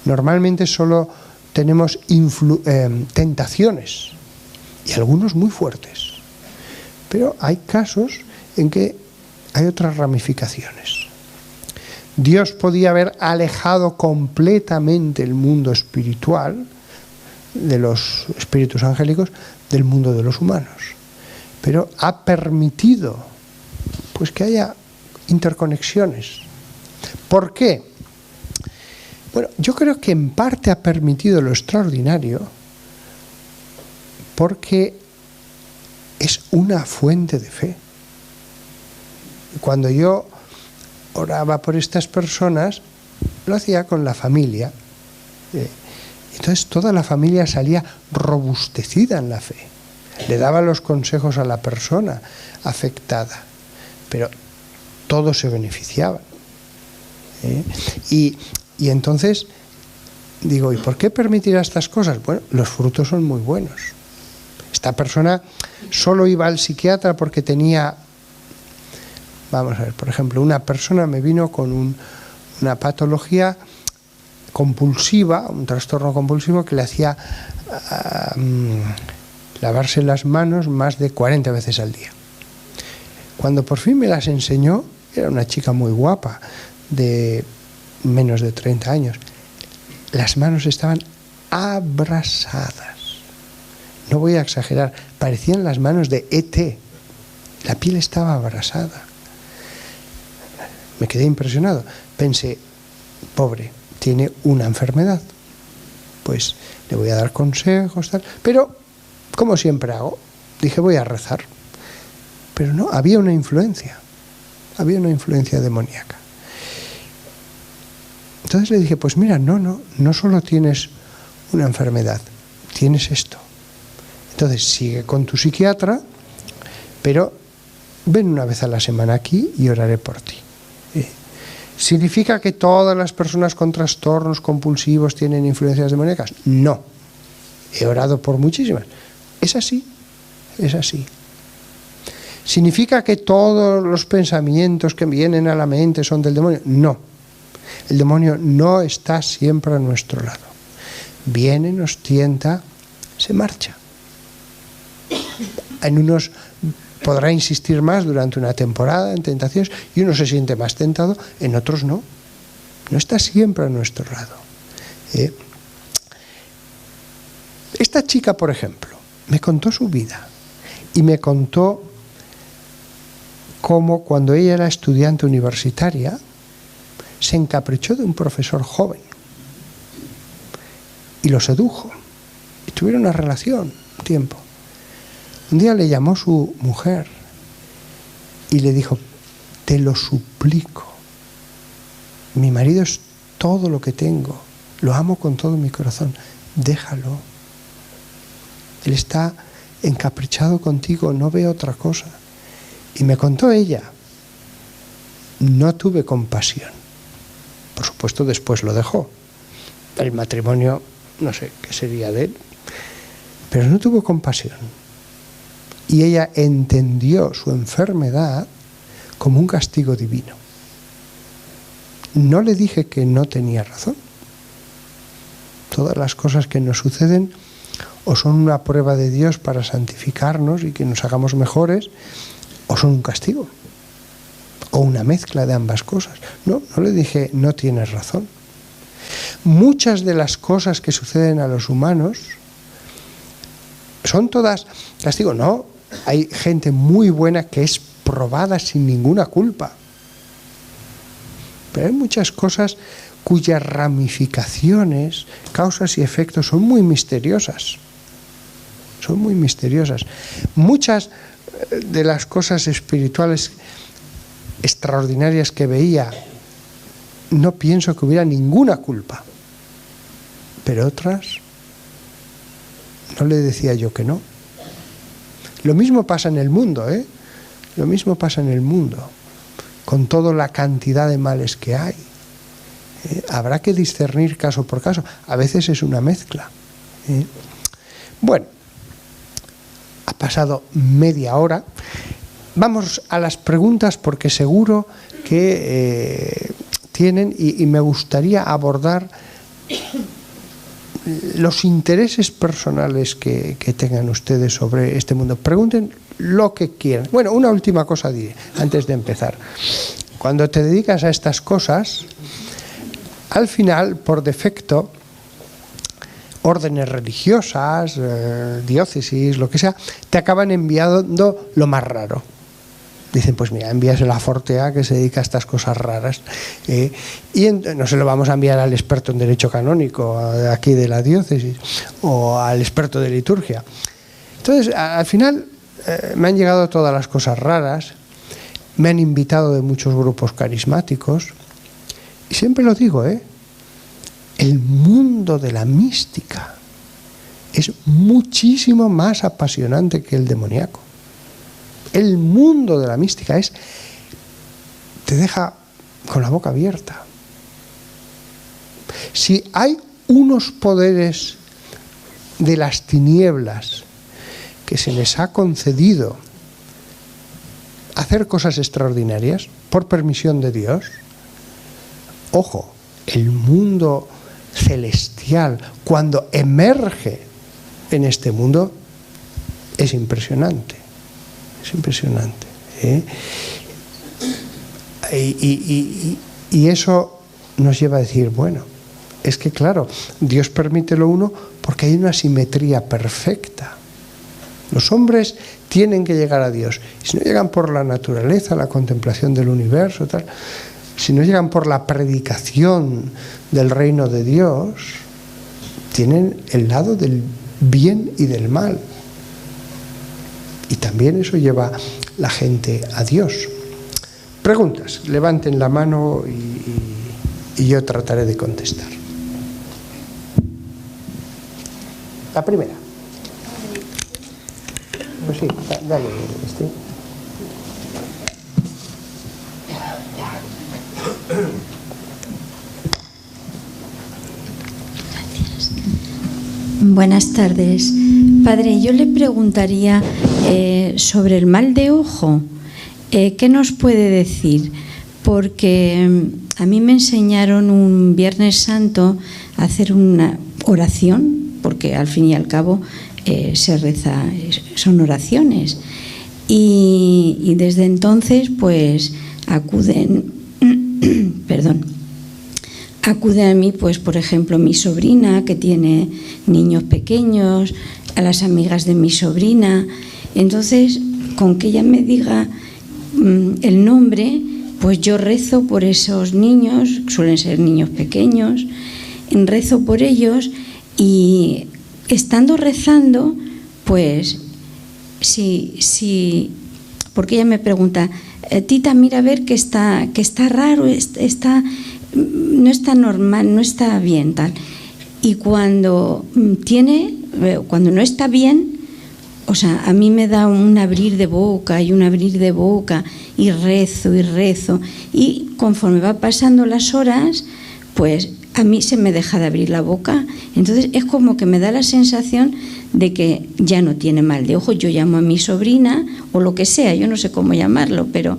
Normalmente solo tenemos tentaciones y algunos muy fuertes. Pero hay casos en que hay otras ramificaciones. Dios podía haber alejado completamente el mundo espiritual de los espíritus angélicos del mundo de los humanos, pero ha permitido pues que haya interconexiones. ¿Por qué? Bueno, yo creo que en parte ha permitido lo extraordinario porque es una fuente de fe. Cuando yo oraba por estas personas, lo hacía con la familia. Entonces toda la familia salía robustecida en la fe. Le daba los consejos a la persona afectada, pero todos se beneficiaban. Y entonces digo, ¿y por qué permitir estas cosas? Bueno, los frutos son muy buenos. Esta persona solo iba al psiquiatra porque tenía, vamos a ver, por ejemplo, una persona me vino con una patología compulsiva, un trastorno compulsivo que le hacía lavarse las manos más de 40 veces al día. Cuando por fin me las enseñó, era una chica muy guapa, de menos de 30 años, las manos estaban abrasadas. No voy a exagerar, parecían las manos de ET. La piel estaba abrasada. Me quedé impresionado. Pensé, pobre, tiene una enfermedad. Pues le voy a dar consejos, tal. Pero, como siempre hago, dije, voy a rezar. Pero no, había una influencia demoníaca. Entonces le dije, pues mira, no solo tienes una enfermedad, tienes esto. Entonces sigue con tu psiquiatra, pero ven una vez a la semana aquí y oraré por ti. ¿Significa que todas las personas con trastornos compulsivos tienen influencias demoníacas? No. He orado por muchísimas. Es así. ¿Significa que todos los pensamientos que vienen a la mente son del demonio? No. El demonio no está siempre a nuestro lado. Viene, nos tienta, se marcha. En unos podrá insistir más durante una temporada en tentaciones y uno se siente más tentado, en otros no. No está siempre a nuestro lado. Esta chica, por ejemplo, me contó su vida y me contó cómo cuando ella era estudiante universitaria se encaprichó de un profesor joven y lo sedujo y tuvieron una relación un tiempo. Un día le llamó su mujer y le dijo, te lo suplico, mi marido es todo lo que tengo, lo amo con todo mi corazón, déjalo. Él está encaprichado contigo, no ve otra cosa. Y me contó ella, no tuve compasión. Por supuesto, después lo dejó. El matrimonio, no sé qué sería de él, pero no tuvo compasión. Y ella entendió su enfermedad como un castigo divino. No le dije que no tenía razón. Todas las cosas que nos suceden o son una prueba de Dios para santificarnos y que nos hagamos mejores, o son un castigo, o una mezcla de ambas cosas. No le dije, no tienes razón. Muchas de las cosas que suceden a los humanos son todas castigo. No, hay gente muy buena que es probada sin ninguna culpa. Pero hay muchas cosas cuyas ramificaciones, causas y efectos son muy misteriosas. Son muy misteriosas. Muchas de las cosas espirituales extraordinarias que veía, no pienso que hubiera ninguna culpa. Pero otras, no le decía yo que no. Lo mismo pasa en el mundo, Lo mismo pasa en el mundo, con toda la cantidad de males que hay. Habrá que discernir caso por caso. A veces es una mezcla. Bueno, ha pasado media hora. Vamos a las preguntas porque seguro que tienen y me gustaría abordar los intereses personales que tengan ustedes sobre este mundo. Pregunten lo que quieran. Bueno, una última cosa diré antes de empezar. Cuando te dedicas a estas cosas, al final, por defecto, órdenes religiosas, diócesis, lo que sea, te acaban enviando lo más raro. Dicen, pues mira, envíaselo a Fortea, que se dedica a estas cosas raras. Y no se lo vamos a enviar al experto en derecho canónico, aquí de la diócesis, o al experto de liturgia. Entonces, al final, me han llegado todas las cosas raras, me han invitado de muchos grupos carismáticos, y siempre lo digo, el mundo de la mística es muchísimo más apasionante que el demoníaco. El mundo de la mística te deja con la boca abierta. Si hay unos poderes de las tinieblas que se les ha concedido hacer cosas extraordinarias por permisión de Dios, ojo, el mundo celestial, cuando emerge en este mundo, es impresionante. Es impresionante. Y eso nos lleva a decir, bueno, es que claro, Dios permite lo uno porque hay una simetría perfecta. Los hombres tienen que llegar a Dios. Y si no llegan por la naturaleza, la contemplación del universo, tal, si no llegan por la predicación del reino de Dios, tienen el lado del bien y del mal. Y también eso lleva la gente a Dios. Preguntas, levanten la mano y yo trataré de contestar. La primera. Pues sí, dale, Buenas tardes. Padre, yo le preguntaría sobre el mal de ojo. ¿Qué nos puede decir? Porque a mí me enseñaron un Viernes Santo a hacer una oración, porque al fin y al cabo se reza, son oraciones. Y desde entonces pues acuden a mí, pues por ejemplo, mi sobrina que tiene niños pequeños, a las amigas de mi sobrina. Entonces, con que ella me diga el nombre, pues yo rezo por esos niños, suelen ser niños pequeños, rezo por ellos y estando rezando, pues sí, porque ella me pregunta, Tita, mira a ver que está raro, no está normal, no está bien, tal. Y cuando no está bien, o sea, a mí me da un abrir de boca y un abrir de boca y rezo. Y conforme va pasando las horas, pues a mí se me deja de abrir la boca. Entonces es como que me da la sensación de que ya no tiene mal de ojo. Yo llamo a mi sobrina o lo que sea, yo no sé cómo llamarlo, pero...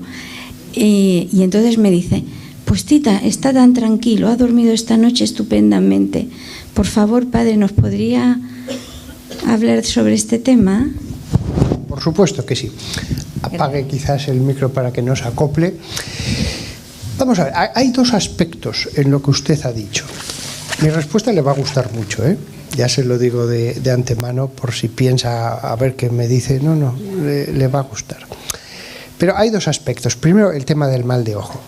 y entonces me dice, pues Tita, está tan tranquilo, ha dormido esta noche estupendamente. Por favor, padre, ¿nos podría hablar sobre este tema? Por supuesto que sí. Apague quizás el micro para que no se acople. Vamos a ver, hay dos aspectos en lo que usted ha dicho. Mi respuesta le va a gustar mucho, ya se lo digo de antemano por si piensa a ver qué me dice. No, le va a gustar. Pero hay dos aspectos. Primero, el tema del mal de ojo.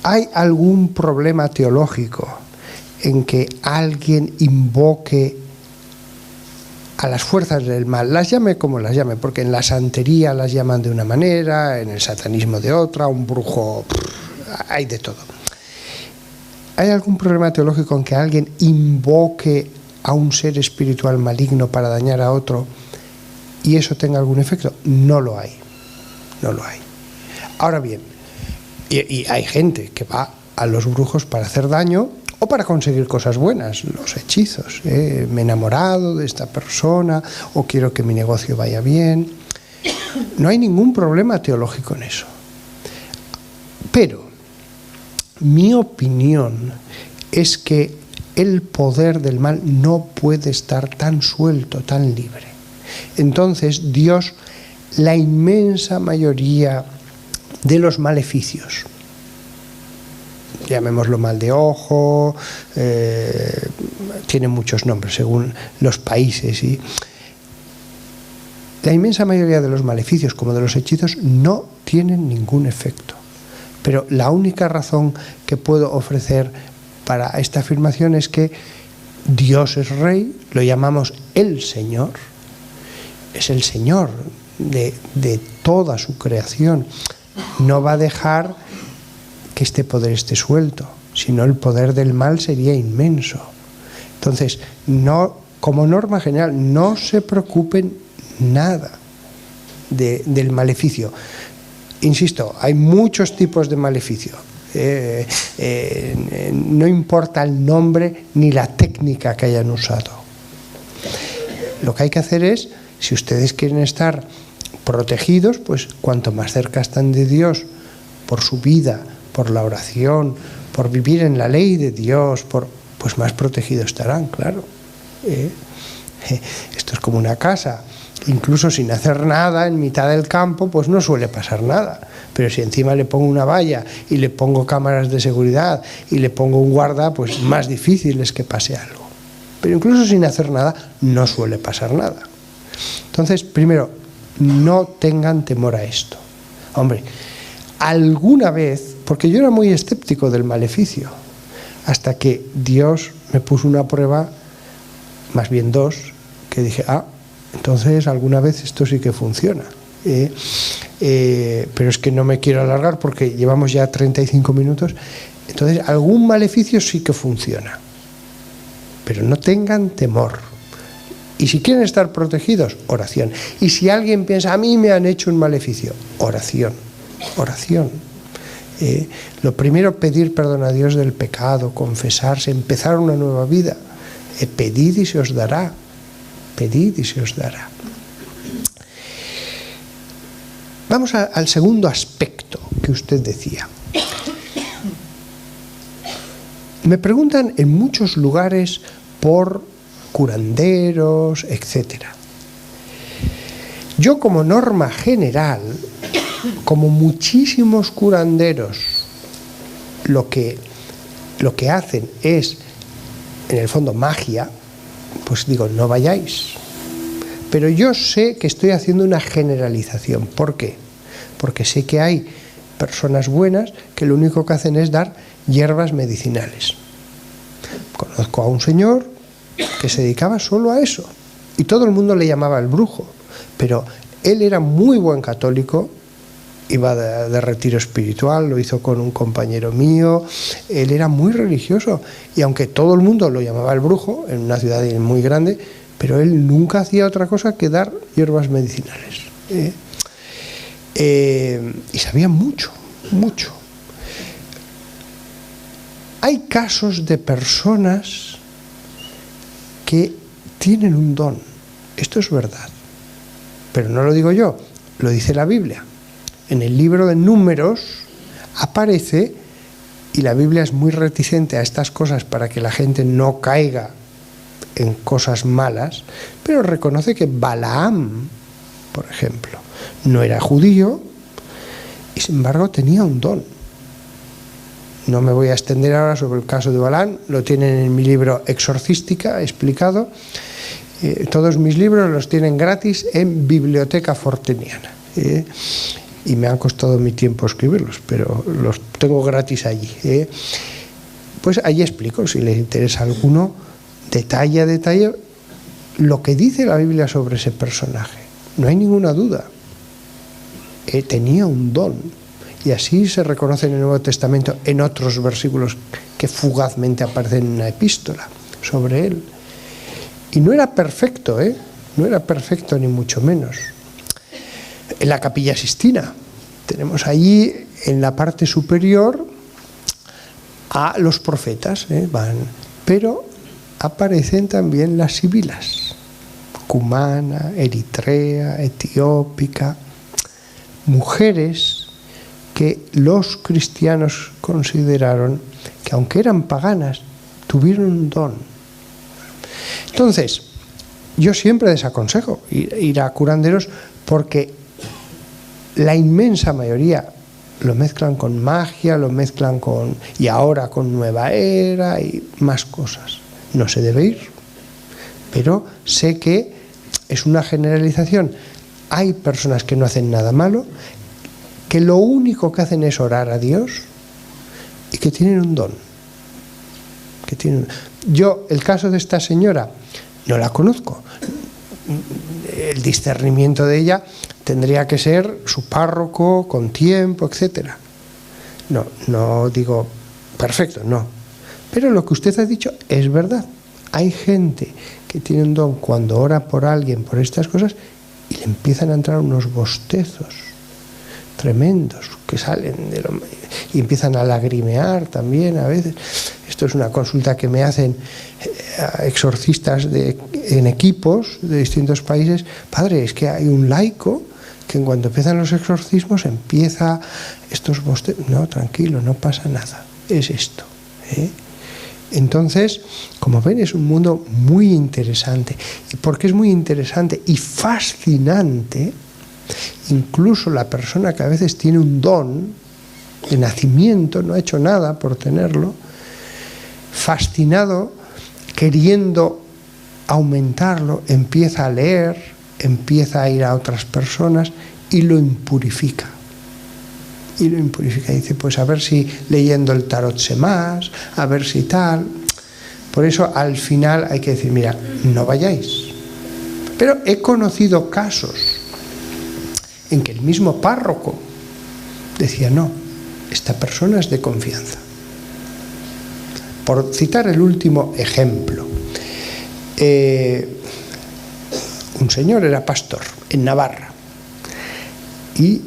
¿Hay algún problema teológico en que alguien invoque a las fuerzas del mal? Las llame como las llame, porque en la santería las llaman de una manera, en el satanismo de otra, un brujo, hay de todo. ¿Hay algún problema teológico en que alguien invoque a un ser espiritual maligno para dañar a otro y eso tenga algún efecto? No lo hay. Ahora bien, y hay gente que va a los brujos para hacer daño o para conseguir cosas buenas, los hechizos. Me he enamorado de esta persona o quiero que mi negocio vaya bien. No hay ningún problema teológico en eso. Pero mi opinión es que el poder del mal no puede estar tan suelto, tan libre. Entonces Dios, la inmensa mayoría de los maleficios, llamémoslo mal de ojo, tiene muchos nombres según los países, La inmensa mayoría de los maleficios, como de los hechizos, no tienen ningún efecto. Pero la única razón que puedo ofrecer para esta afirmación es que Dios es Rey, lo llamamos el Señor, es el Señor de toda su creación. No va a dejar que este poder esté suelto, sino el poder del mal sería inmenso. Entonces, no, como norma general, no se preocupen nada del maleficio. Insisto, hay muchos tipos de maleficio. No importa el nombre ni la técnica que hayan usado. Lo que hay que hacer es, si ustedes quieren estar protegidos, pues cuanto más cerca están de Dios, por su vida, por la oración, por vivir en la ley de Dios, pues más protegidos estarán, claro. Esto es como una casa. Incluso sin hacer nada, en mitad del campo, pues no suele pasar nada. Pero si encima le pongo una valla y le pongo cámaras de seguridad y le pongo un guarda, pues más difícil es que pase algo. Pero incluso sin hacer nada, no suele pasar nada. Entonces, primero, no tengan temor a esto. Hombre, alguna vez, porque yo era muy escéptico del maleficio, hasta que Dios me puso una prueba, más bien dos, que dije, entonces alguna vez esto sí que funciona. Pero es que no me quiero alargar porque llevamos ya 35 minutos. Entonces algún maleficio sí que funciona, pero no tengan temor. Y si quieren estar protegidos, oración. Y si alguien piensa, a mí me han hecho un maleficio, oración, oración. Lo primero, pedir perdón a Dios del pecado, confesarse, empezar una nueva vida. Pedid y se os dará. Pedid y se os dará. Vamos al segundo aspecto que usted decía. Me preguntan en muchos lugares por curanderos, etc. Yo, como norma general, como muchísimos curanderos, lo que hacen es, en el fondo, magia, pues digo, no vayáis. Pero yo sé que estoy haciendo una generalización. ¿Por qué? Porque sé que hay personas buenas que lo único que hacen es dar hierbas medicinales. Conozco a un señor que se dedicaba solo a eso y todo el mundo le llamaba el brujo, pero él era muy buen católico, iba de retiro espiritual, lo hizo con un compañero mío, él era muy religioso y aunque todo el mundo lo llamaba el brujo, en una ciudad muy grande, pero él nunca hacía otra cosa que dar hierbas medicinales. Y sabía mucho, mucho. Hay casos de personas que tienen un don. Esto es verdad. Pero no lo digo yo, lo dice la Biblia. En el libro de Números aparece, y la Biblia es muy reticente a estas cosas para que la gente no caiga en cosas malas, pero reconoce que Balaam, por ejemplo, no era judío y sin embargo tenía un don. No me voy a extender ahora sobre el caso de Balaam, lo tienen en mi libro Exorcística explicado. Todos mis libros los tienen gratis en Biblioteca Forteniana. Y me han costado mi tiempo escribirlos, pero los tengo gratis allí. Pues allí explico, si les interesa alguno, detalle a detalle, lo que dice la Biblia sobre ese personaje. No hay ninguna duda. Tenía un don. Y así se reconoce en el Nuevo Testamento en otros versículos que fugazmente aparecen en una epístola sobre él. Y no era perfecto, no era perfecto ni mucho menos. En la Capilla Sixtina tenemos allí en la parte superior a los profetas, pero aparecen también las sibilas, cumana, eritrea, etiópica, mujeres que los cristianos consideraron que aunque eran paganas, tuvieron un don. Entonces, yo siempre desaconsejo ir a curanderos porque la inmensa mayoría lo mezclan con magia, lo mezclan con, y ahora con nueva era y más cosas. No se debe ir, pero sé que es una generalización. hay personas que no hacen nada malo, que lo único que hacen es orar a Dios y que tienen un don. Yo, el caso de esta señora, no la conozco. El discernimiento de ella tendría que ser su párroco, con tiempo, etcétera. No digo perfecto, no. Pero lo que usted ha dicho es verdad. Hay gente que tiene un don cuando ora por alguien, por estas cosas, y le empiezan a entrar unos bostezos tremendos que salen y empiezan a lagrimear también a veces. Esto es una consulta que me hacen exorcistas en equipos de distintos países. Padre, es que hay un laico que en cuanto empiezan los exorcismos empieza estos bostezos. No, tranquilo, no pasa nada. Es esto. Entonces, como ven, es un mundo muy interesante. Y porque es muy interesante y fascinante, incluso la persona que a veces tiene un don de nacimiento, no ha hecho nada por tenerlo, fascinado, queriendo aumentarlo, empieza a leer, empieza a ir a otras personas y lo impurifica. Y dice, pues a ver si leyendo el tarot sé más, a ver si tal. Por eso al final hay que decir, mira, no vayáis. Pero he conocido casos en que el mismo párroco decía, no, esta persona es de confianza. Por citar el último ejemplo, un señor era pastor en Navarra y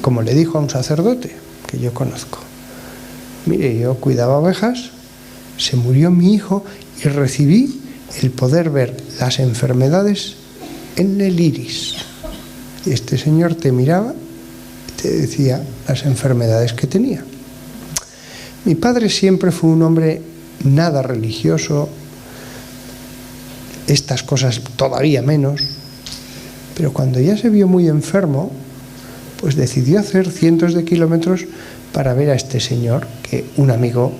como le dijo a un sacerdote que yo conozco, mire, yo cuidaba ovejas, se murió mi hijo y recibí el poder ver las enfermedades en el iris. Y este señor te miraba y te decía las enfermedades que tenía. Mi padre siempre fue un hombre nada religioso, estas cosas todavía menos, pero cuando ya se vio muy enfermo, pues decidió hacer cientos de kilómetros para ver a este señor, que un amigo,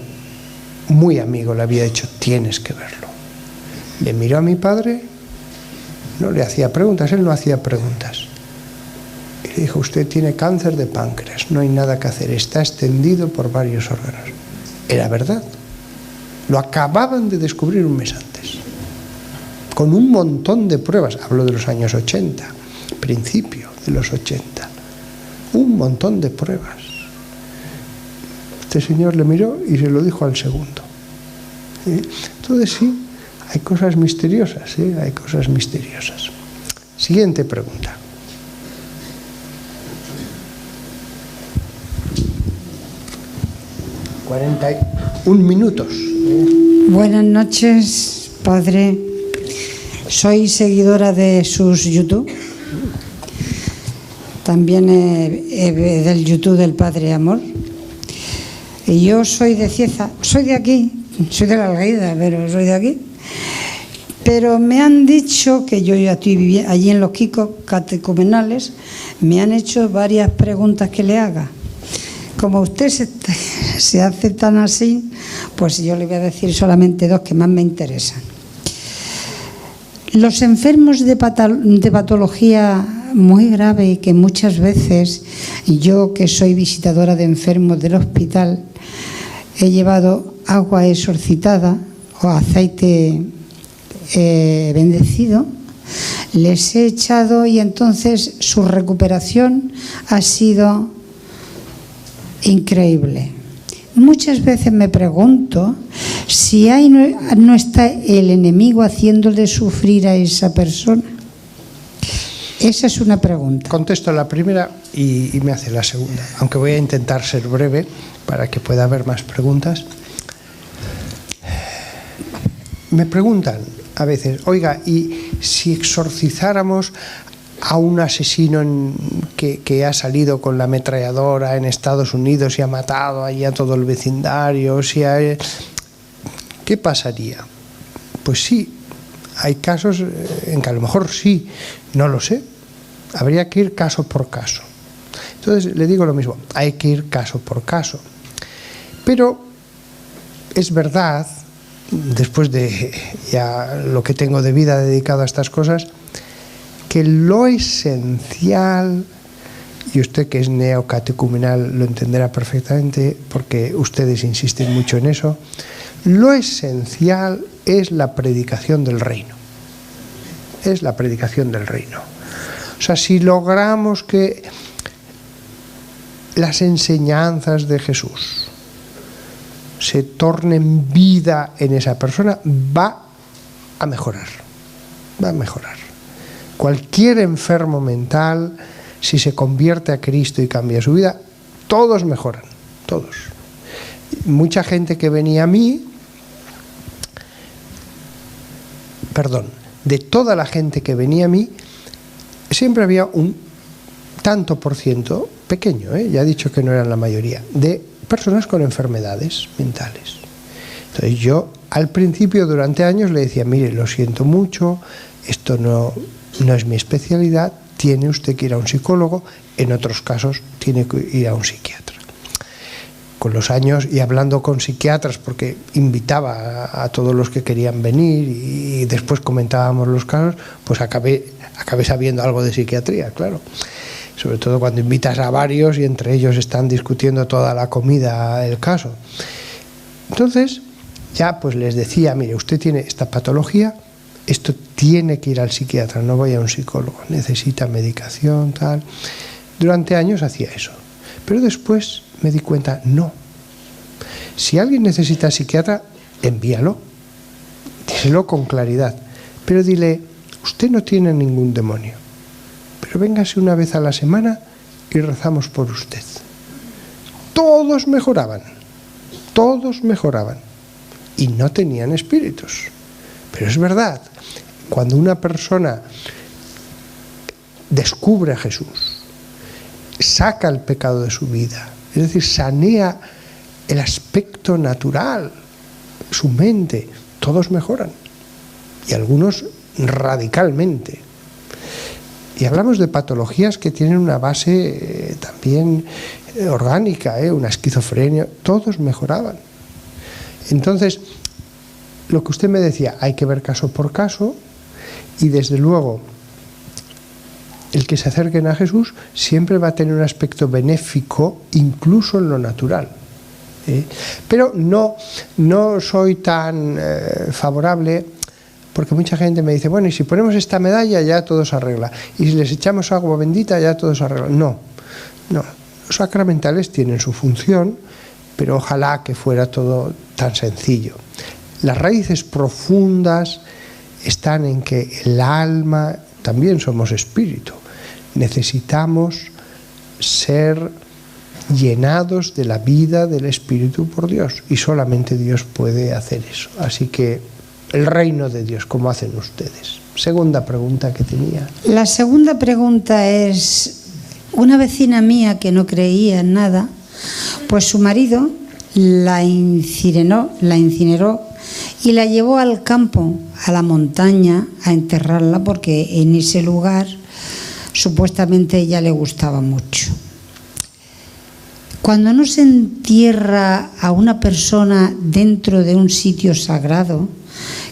muy amigo, le había dicho, tienes que verlo. Le miró a mi padre, no le hacía preguntas, él no hacía preguntas. Y le dijo, usted tiene cáncer de páncreas, no hay nada que hacer, está extendido por varios órganos. Era verdad. Lo acababan de descubrir un mes antes. Con un montón de pruebas, hablo de los años 80, principio de los 80. Un montón de pruebas. Este señor le miró y se lo dijo al segundo. Entonces sí, hay cosas misteriosas, hay cosas misteriosas. Siguiente pregunta. 41 minutos. Buenas noches, padre. Soy seguidora de sus YouTube. También del YouTube del Padre Amor. Y yo soy de Cieza, soy de aquí, soy de la Algaida, pero soy de aquí. Pero me han dicho que yo ya estoy viviendo allí en los Quicos catecumenales, me han hecho varias preguntas que le haga. Como usted se hace tan así, pues yo le voy a decir solamente dos que más me interesan. Los enfermos de patología muy grave y que muchas veces yo, que soy visitadora de enfermos del hospital, he llevado agua exorcitada o aceite bendecido, les he echado y entonces su recuperación ha sido increíble. Muchas veces me pregunto si ahí no está el enemigo haciéndole sufrir a esa persona. Esa es una pregunta. Contesto la primera y me hace la segunda, aunque voy a intentar ser breve para que pueda haber más preguntas. Me preguntan a veces, oiga, ¿y si exorcizáramos a un asesino que ha salido con la ametralladora en Estados Unidos y ha matado allí a todo el vecindario? ¿Qué pasaría? Pues sí, hay casos en que a lo mejor sí, no lo sé. Habría que ir caso por caso. Entonces le digo lo mismo, hay que ir caso por caso. Pero es verdad, después de ya lo que tengo de vida dedicado a estas cosas, que lo esencial, y usted que es neocatecumenal lo entenderá perfectamente porque ustedes insisten mucho en eso, lo esencial es la predicación del reino. Es la predicación del reino. O sea, si logramos que las enseñanzas de Jesús se tornen vida en esa persona, va a mejorar. Va a mejorar. Cualquier enfermo mental, si se convierte a Cristo y cambia su vida, todos mejoran, todos. Mucha gente que venía a mí, de toda la gente que venía a mí, siempre había un tanto por ciento, pequeño, ya he dicho que no eran la mayoría, de personas con enfermedades mentales. Entonces yo al principio, durante años, le decía, mire, lo siento mucho, esto no es mi especialidad, tiene usted que ir a un psicólogo, en otros casos tiene que ir a un psiquiatra. Con los años y hablando con psiquiatras, porque invitaba a todos los que querían venir y después comentábamos los casos, pues acabé sabiendo algo de psiquiatría, claro. Sobre todo cuando invitas a varios y entre ellos están discutiendo toda la comida el caso. Entonces, ya pues les decía, mire, usted tiene esta patología, esto tiene que ir al psiquiatra, no vaya a un psicólogo, necesita medicación, tal. Durante años hacía eso. Pero después me di cuenta, no. Si alguien necesita psiquiatra, envíalo. Díselo con claridad. Pero dile, usted no tiene ningún demonio. Pero véngase una vez a la semana y rezamos por usted. Todos mejoraban. Todos mejoraban. Y no tenían espíritus. Pero es verdad, cuando una persona descubre a Jesús, saca el pecado de su vida, es decir, sanea el aspecto natural, su mente, todos mejoran. Y algunos radicalmente. Y hablamos de patologías que tienen una base también orgánica, una esquizofrenia, todos mejoraban. Entonces, lo que usted me decía, hay que ver caso por caso y desde luego el que se acerquen a Jesús siempre va a tener un aspecto benéfico incluso en lo natural. Pero no soy tan favorable porque mucha gente me dice, bueno, y si ponemos esta medalla ya todo se arregla y si les echamos agua bendita ya todo se arregla. No, los sacramentales tienen su función, pero ojalá que fuera todo tan sencillo. Las raíces profundas están en que el alma, también somos espíritu, necesitamos ser llenados de la vida del Espíritu por Dios y solamente Dios puede hacer eso. Así que el reino de Dios, ¿cómo hacen ustedes? Segunda pregunta que tenía. La segunda pregunta es, una vecina mía que no creía en nada, pues su marido la incineró y la llevó al campo, a la montaña, a enterrarla porque en ese lugar supuestamente a ella le gustaba mucho. Cuando no se entierra a una persona dentro de un sitio sagrado,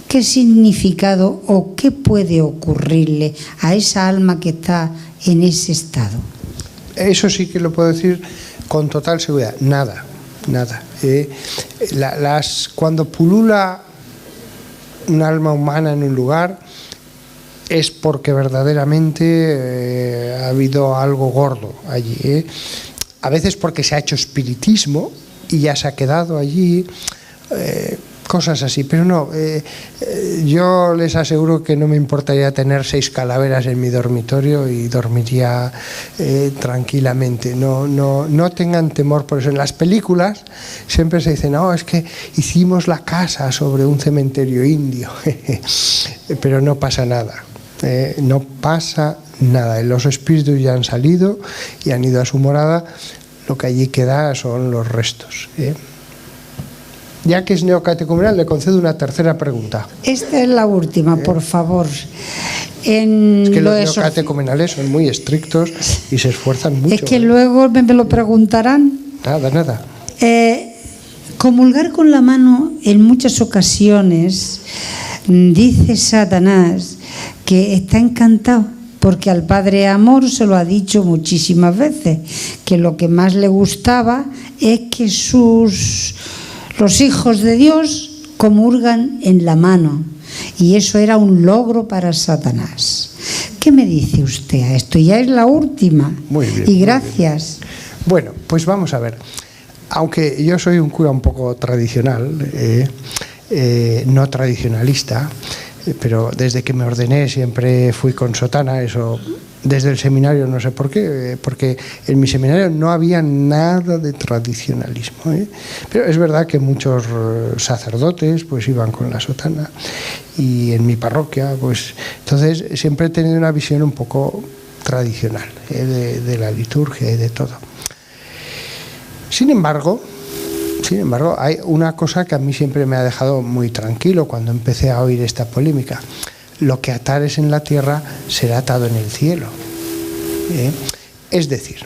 ¿qué significado o qué puede ocurrirle a esa alma que está en ese estado? Eso sí que lo puedo decir con total seguridad. Nada. Cuando pulula un alma humana en un lugar es porque verdaderamente ha habido algo gordo allí. A veces porque se ha hecho espiritismo y ya se ha quedado allí, cosas así, pero no, yo les aseguro que no me importaría tener 6 calaveras en mi dormitorio y dormiría tranquilamente. No tengan temor por eso. En las películas siempre se dice, no, es que hicimos la casa sobre un cementerio indio, pero no pasa nada. No pasa nada, los espíritus ya han salido y han ido a su morada, lo que allí queda son los restos. Ya que es neocatecumenal, le concedo una tercera pregunta. Esta es la última, por favor. Es que los neocatecumenales son muy estrictos y se esfuerzan mucho. Es que luego me lo preguntarán. Nada. Comulgar con la mano en muchas ocasiones, dice Satanás, que está encantado porque al Padre Amor se lo ha dicho muchísimas veces, que lo que más le gustaba es que los hijos de Dios comulgan en la mano, y eso era un logro para Satanás. ¿Qué me dice usted a esto? Ya es la última. Muy bien. Y gracias. Bueno, pues vamos a ver. Aunque yo soy un cura un poco tradicional, no tradicionalista, pero desde que me ordené siempre fui con sotana, eso desde el seminario, no sé por qué, porque en mi seminario no había nada de tradicionalismo, pero es verdad que muchos sacerdotes pues iban con la sotana, y en mi parroquia pues entonces siempre he tenido una visión un poco tradicional de la liturgia y de todo. Sin embargo, hay una cosa que a mí siempre me ha dejado muy tranquilo cuando empecé a oír esta polémica. Lo que atares en la tierra será atado en el cielo. Es decir,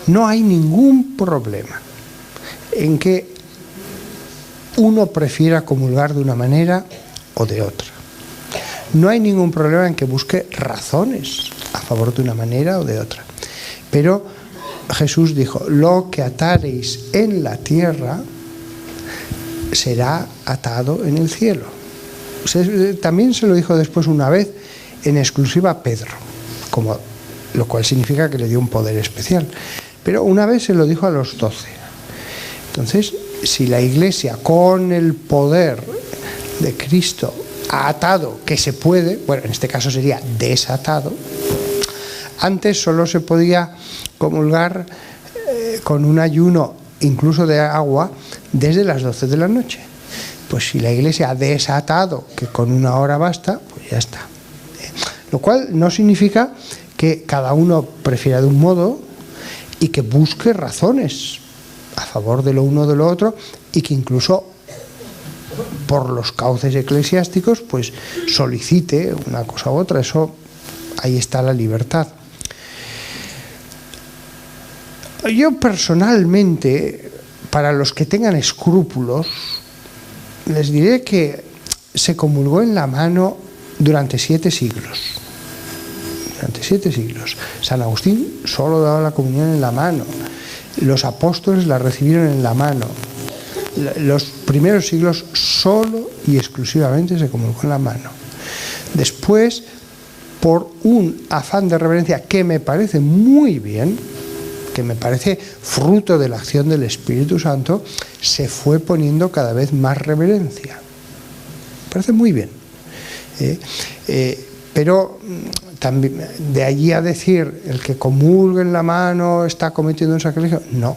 no hay ningún problema en que uno prefiera comulgar de una manera o de otra. No hay ningún problema en que busque razones a favor de una manera o de otra. Pero Jesús dijo, lo que atareis en la tierra será atado en el cielo. También se lo dijo después una vez en exclusiva a Pedro, lo cual significa que le dio un poder especial. Pero una vez se lo dijo a los 12. Entonces, si la Iglesia con el poder de Cristo ha atado, que se puede, bueno, en este caso sería desatado, antes solo se podía comulgar con un ayuno incluso de agua desde las 12 de la noche. Pues si la Iglesia ha desatado que con una hora basta, pues ya está. Lo cual no significa que cada uno prefiera de un modo y que busque razones a favor de lo uno o de lo otro, y que incluso por los cauces eclesiásticos pues solicite una cosa u otra. Eso, ahí está la libertad. Yo personalmente, para los que tengan escrúpulos, les diré que se comulgó en la mano durante 7 siglos. Durante 7 siglos. San Agustín solo daba la comunión en la mano. Los apóstoles la recibieron en la mano. Los primeros siglos solo y exclusivamente se comulgó en la mano. Después, por un afán de reverencia que me parece muy bien, que me parece fruto de la acción del Espíritu Santo, se fue poniendo cada vez más reverencia. Me parece muy bien. Pero también, de allí a decir el que comulgue en la mano está cometiendo un sacrilegio, no,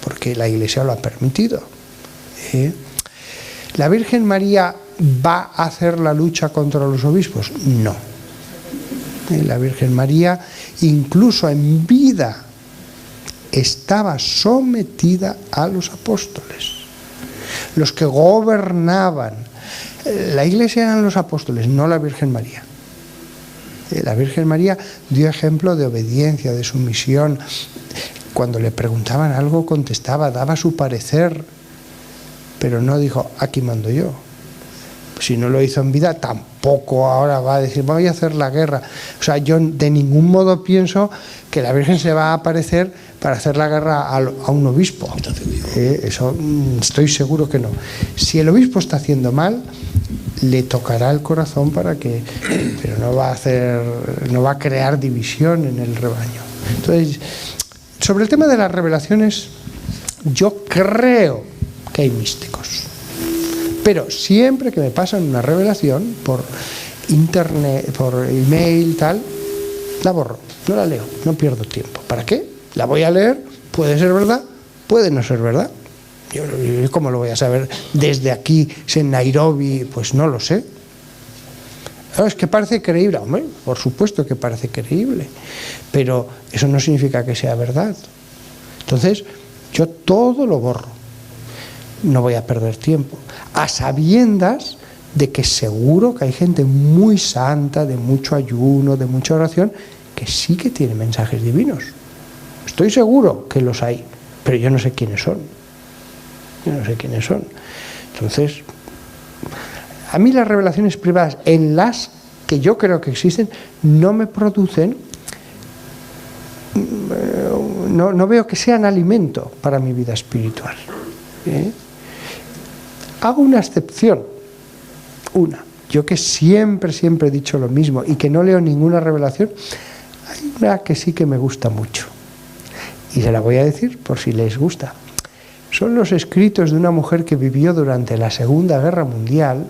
porque la Iglesia lo ha permitido. ¿La Virgen María va a hacer la lucha contra los obispos? No. La Virgen María, incluso en vida, estaba sometida a los apóstoles. Los que gobernaban la Iglesia eran los apóstoles, no la Virgen María. La Virgen María dio ejemplo de obediencia, de sumisión. Cuando le preguntaban algo contestaba, daba su parecer, pero no dijo, aquí mando yo. Si no lo hizo en vida, tampoco ahora va a decir, voy a hacer la guerra. O sea, yo de ningún modo pienso que la Virgen se va a aparecer para hacer la guerra a un obispo. Eso estoy seguro que no. Si el obispo está haciendo mal, le tocará el corazón pero no va a crear división en el rebaño. Entonces, sobre el tema de las revelaciones, yo creo que hay místicos. Pero siempre que me pasan una revelación por internet, por email, tal, la borro, no la leo, no pierdo tiempo. ¿Para qué? La voy a leer, puede ser verdad, puede no ser verdad. Yo ¿cómo lo voy a saber desde aquí, si en Nairobi? Pues no lo sé. Es que parece creíble. Hombre, por supuesto que parece creíble, pero eso no significa que sea verdad. Entonces, yo todo lo borro. No voy a perder tiempo. A sabiendas de que seguro que hay gente muy santa, de mucho ayuno, de mucha oración, que sí que tiene mensajes divinos. Estoy seguro que los hay, pero yo no sé quiénes son. Entonces, a mí las revelaciones privadas en las que yo creo que existen, no me producen, no veo que sean alimento para mi vida espiritual. Hago una excepción, yo que siempre he dicho lo mismo y que no leo ninguna revelación, hay una que sí que me gusta mucho y se la voy a decir por si les gusta. Son los escritos de una mujer que vivió durante la Segunda Guerra Mundial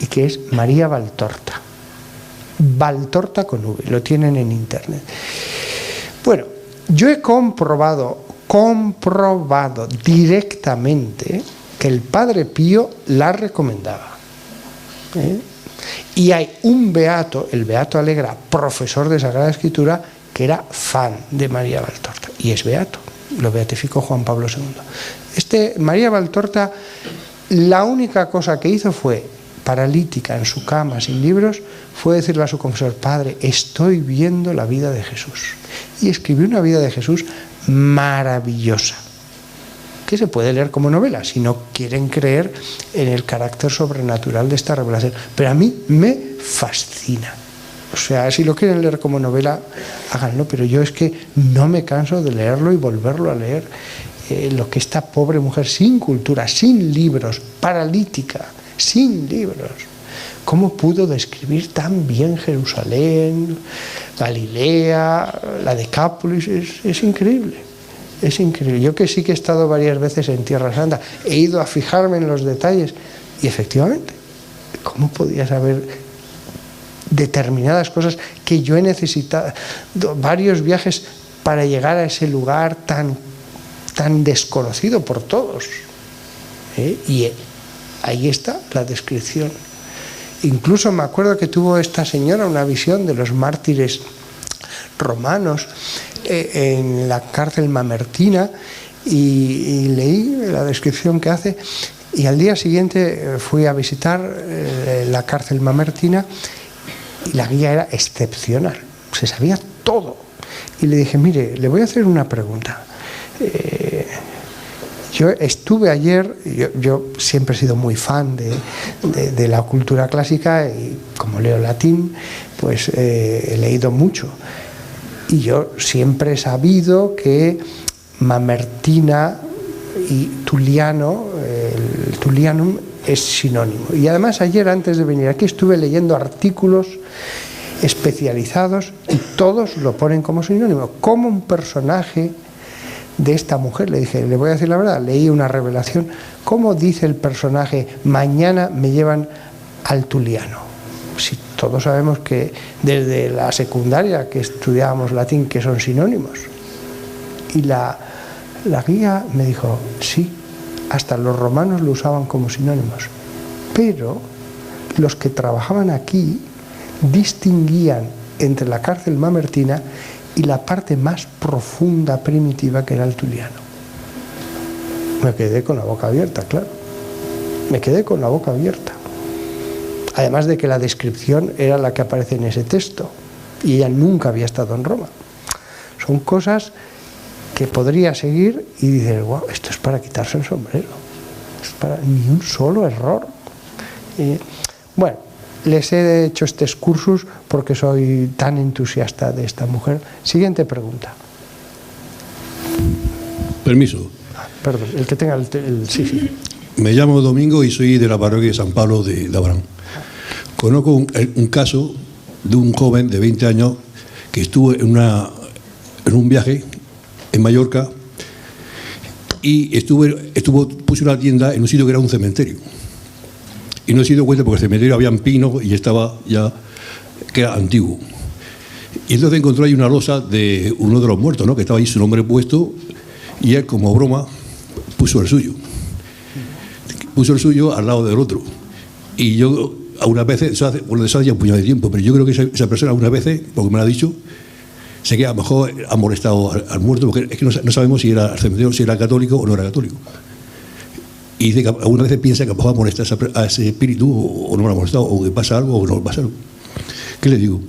y que es María Valtorta. Valtorta con V, lo tienen en internet. Bueno, yo he comprobado directamente que el Padre Pío la recomendaba. Y hay un beato, el Beato Alegra, profesor de Sagrada Escritura, que era fan de María Valtorta y es beato, lo beatificó Juan Pablo II. María Valtorta, la única cosa que hizo fue, paralítica en su cama, sin libros, fue decirle a su confesor: Padre, estoy viendo la vida de Jesús. Y escribió una vida de Jesús maravillosa, que se puede leer como novela, si no quieren creer en el carácter sobrenatural de esta revelación. Pero a mí me fascina. O sea, si lo quieren leer como novela, háganlo, pero yo es que no me canso de leerlo y volverlo a leer. Lo que esta pobre mujer, sin cultura, sin libros, paralítica, sin libros, ¿cómo pudo describir tan bien Jerusalén, Galilea, la Decápolis? Es increíble, es increíble. Yo que sí que he estado varias veces en Tierra Santa, he ido a fijarme en los detalles y efectivamente, ¿cómo podía saber determinadas cosas que yo he necesitado varios viajes para llegar a ese lugar tan desconocido por todos? Y ahí está la descripción. Incluso me acuerdo que tuvo esta señora una visión de los mártires romanos en la cárcel mamertina y leí la descripción que hace, y al día siguiente fui a visitar la cárcel mamertina y la guía era excepcional, se sabía todo. Y le dije: mire, le voy a hacer una pregunta. Yo estuve ayer, yo siempre he sido muy fan de la cultura clásica y como leo latín, pues he leído mucho. Y yo siempre he sabido que Mamertina y Tulliano, el Tullianum, es sinónimo. Y además ayer, antes de venir aquí, estuve leyendo artículos especializados y todos lo ponen como sinónimo, como un personaje de esta mujer. Le dije, le voy a decir la verdad, leí una revelación, ¿cómo dice el personaje: mañana me llevan al Tulliano? Si todos sabemos que desde la secundaria que estudiábamos latín que son sinónimos. Y la guía me dijo: sí, hasta los romanos lo usaban como sinónimos, pero los que trabajaban aquí distinguían entre la cárcel mamertina y la parte más profunda, primitiva, que era el Tulliano. Me quedé con la boca abierta, claro. Me quedé con la boca abierta. Además de que la descripción era la que aparece en ese texto y ella nunca había estado en Roma. Son cosas que podría seguir y dices: wow, esto es para quitarse el sombrero. Es para ni un solo error. Bueno, les he hecho este excursus porque soy tan entusiasta de esta mujer. Siguiente pregunta. Permiso. Perdón, el que tenga el sí. Me llamo Domingo y soy de la parroquia de San Pablo de Abraham. Conozco un caso de un joven de 20 años que estuvo en un viaje en Mallorca y puso una tienda en un sitio que era un cementerio. Y no se dio cuenta porque el cementerio había pinos y estaba ya, que era antiguo. Y entonces encontró ahí una losa de uno de los muertos, ¿no?, que estaba ahí su nombre puesto, y él, como broma, puso el suyo. Puso el suyo al lado del otro. Y yo, algunas veces, eso hace ya un puñado de tiempo, pero yo creo que esa persona, algunas veces, porque me lo ha dicho, sé que a lo mejor ha molestado al muerto, porque es que no sabemos si era el cementerio, si era católico o no era católico. Y dice que algunas veces piensa que a lo mejor molesta a ese espíritu o no lo ha molestado, o que pasa algo o no pasa algo. ¿Qué le digo?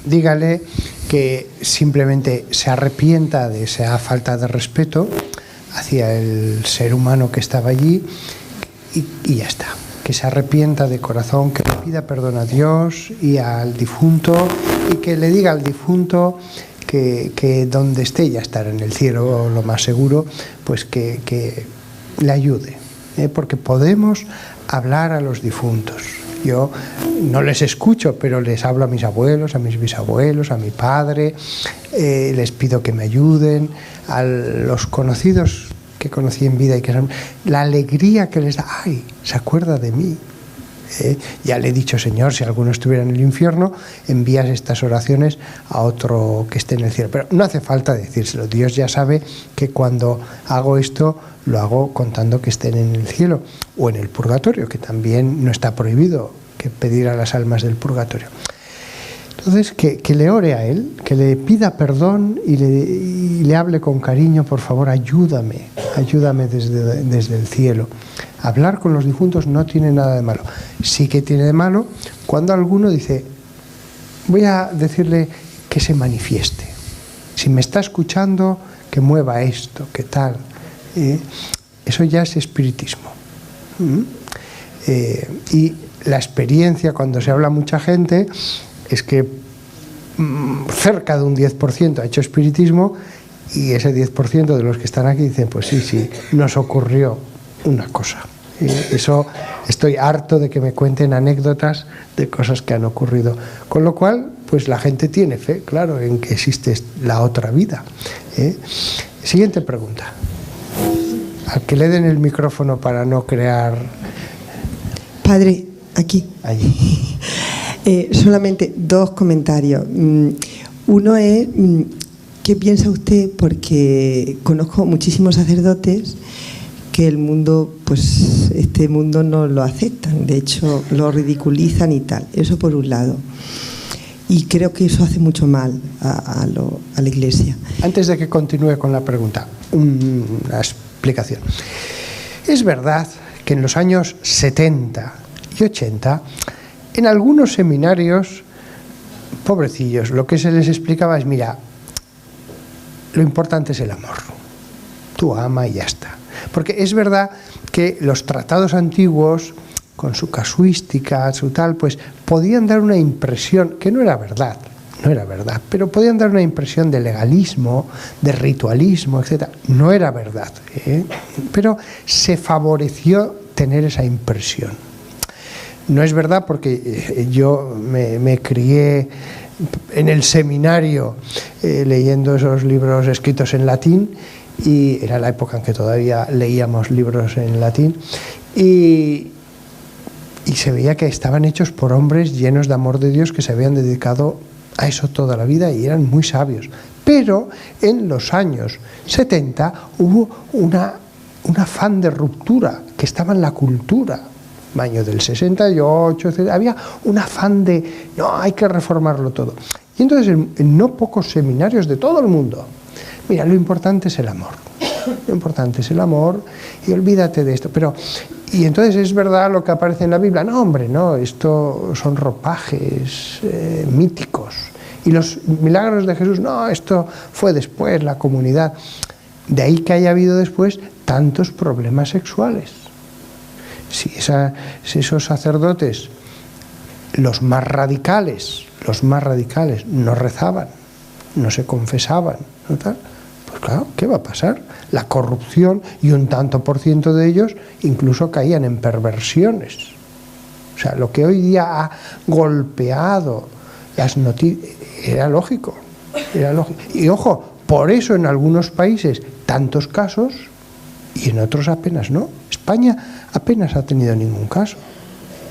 Dígale que simplemente se arrepienta de esa falta de respeto hacia el ser humano que estaba allí y ya está. Que se arrepienta de corazón, que pida perdón a Dios y al difunto, y que le diga al difunto que donde esté, ya estará en el cielo lo más seguro, pues que le ayude, porque podemos hablar a los difuntos. Yo no les escucho, pero les hablo a mis abuelos, a mis bisabuelos, a mi padre, les pido que me ayuden, a los conocidos que conocí en vida, y que la alegría que les da, ¡ay!, se acuerda de mí. Ya le he dicho, Señor, si alguno estuviera en el infierno, envías estas oraciones a otro que esté en el cielo. Pero no hace falta decírselo. Dios ya sabe que cuando hago esto, lo hago contando que estén en el cielo o en el purgatorio, que también no está prohibido que pedir a las almas del purgatorio. Entonces, que le ore a él, que le pida perdón y le hable con cariño, por favor, ayúdame desde el cielo. Hablar con los difuntos no tiene nada de malo. Sí que tiene de malo cuando alguno dice, voy a decirle que se manifieste. Si me está escuchando, que mueva esto, que tal. Eso ya es espiritismo. Y la experiencia, cuando se habla a mucha gente, es que cerca de un 10% ha hecho espiritismo, y ese 10% de los que están aquí dicen, pues sí, nos ocurrió una cosa. Eso, estoy harto de que me cuenten anécdotas de cosas que han ocurrido. Con lo cual, pues la gente tiene fe, claro, en que existe la otra vida. Siguiente pregunta. Al que le den el micrófono para no crear... Padre, aquí. Allí. Solamente dos comentarios. Uno es, ¿qué piensa usted? Porque conozco muchísimos sacerdotes que el mundo, pues este mundo no lo aceptan, de hecho lo ridiculizan y tal. Eso por un lado. Y creo que eso hace mucho mal a la Iglesia. Antes de que continúe con la pregunta, una explicación. Es verdad que en los años 70 y 80, en algunos seminarios, pobrecillos, lo que se les explicaba es, mira, lo importante es el amor. Tú ama y ya está. Porque es verdad que los tratados antiguos, con su casuística, su tal, pues podían dar una impresión, que no era verdad, pero podían dar una impresión de legalismo, de ritualismo, etc. No era verdad, pero se favoreció tener esa impresión. No es verdad, porque yo me crié en el seminario leyendo esos libros escritos en latín, y era la época en que todavía leíamos libros en latín, y se veía que estaban hechos por hombres llenos de amor de Dios, que se habían dedicado a eso toda la vida y eran muy sabios. Pero en los años 70 hubo un afán de ruptura que estaba en la cultura. Año del 68, etc. Había un afán de, no, hay que reformarlo todo. Y entonces en no pocos seminarios de todo el mundo, mira, lo importante es el amor. Lo importante es el amor y olvídate de esto. Y entonces es verdad lo que aparece en la Biblia. No, hombre, no, esto son ropajes míticos. Y los milagros de Jesús, no, esto fue después, la comunidad. De ahí que haya habido después tantos problemas sexuales. Si esos sacerdotes, los más radicales, no rezaban, no se confesaban, ¿no tal? Pues claro, ¿qué va a pasar? La corrupción, y un tanto por ciento de ellos incluso caían en perversiones. O sea, lo que hoy día ha golpeado las noticias era lógico. Y ojo, por eso en algunos países tantos casos y en otros apenas no. España apenas ha tenido ningún caso,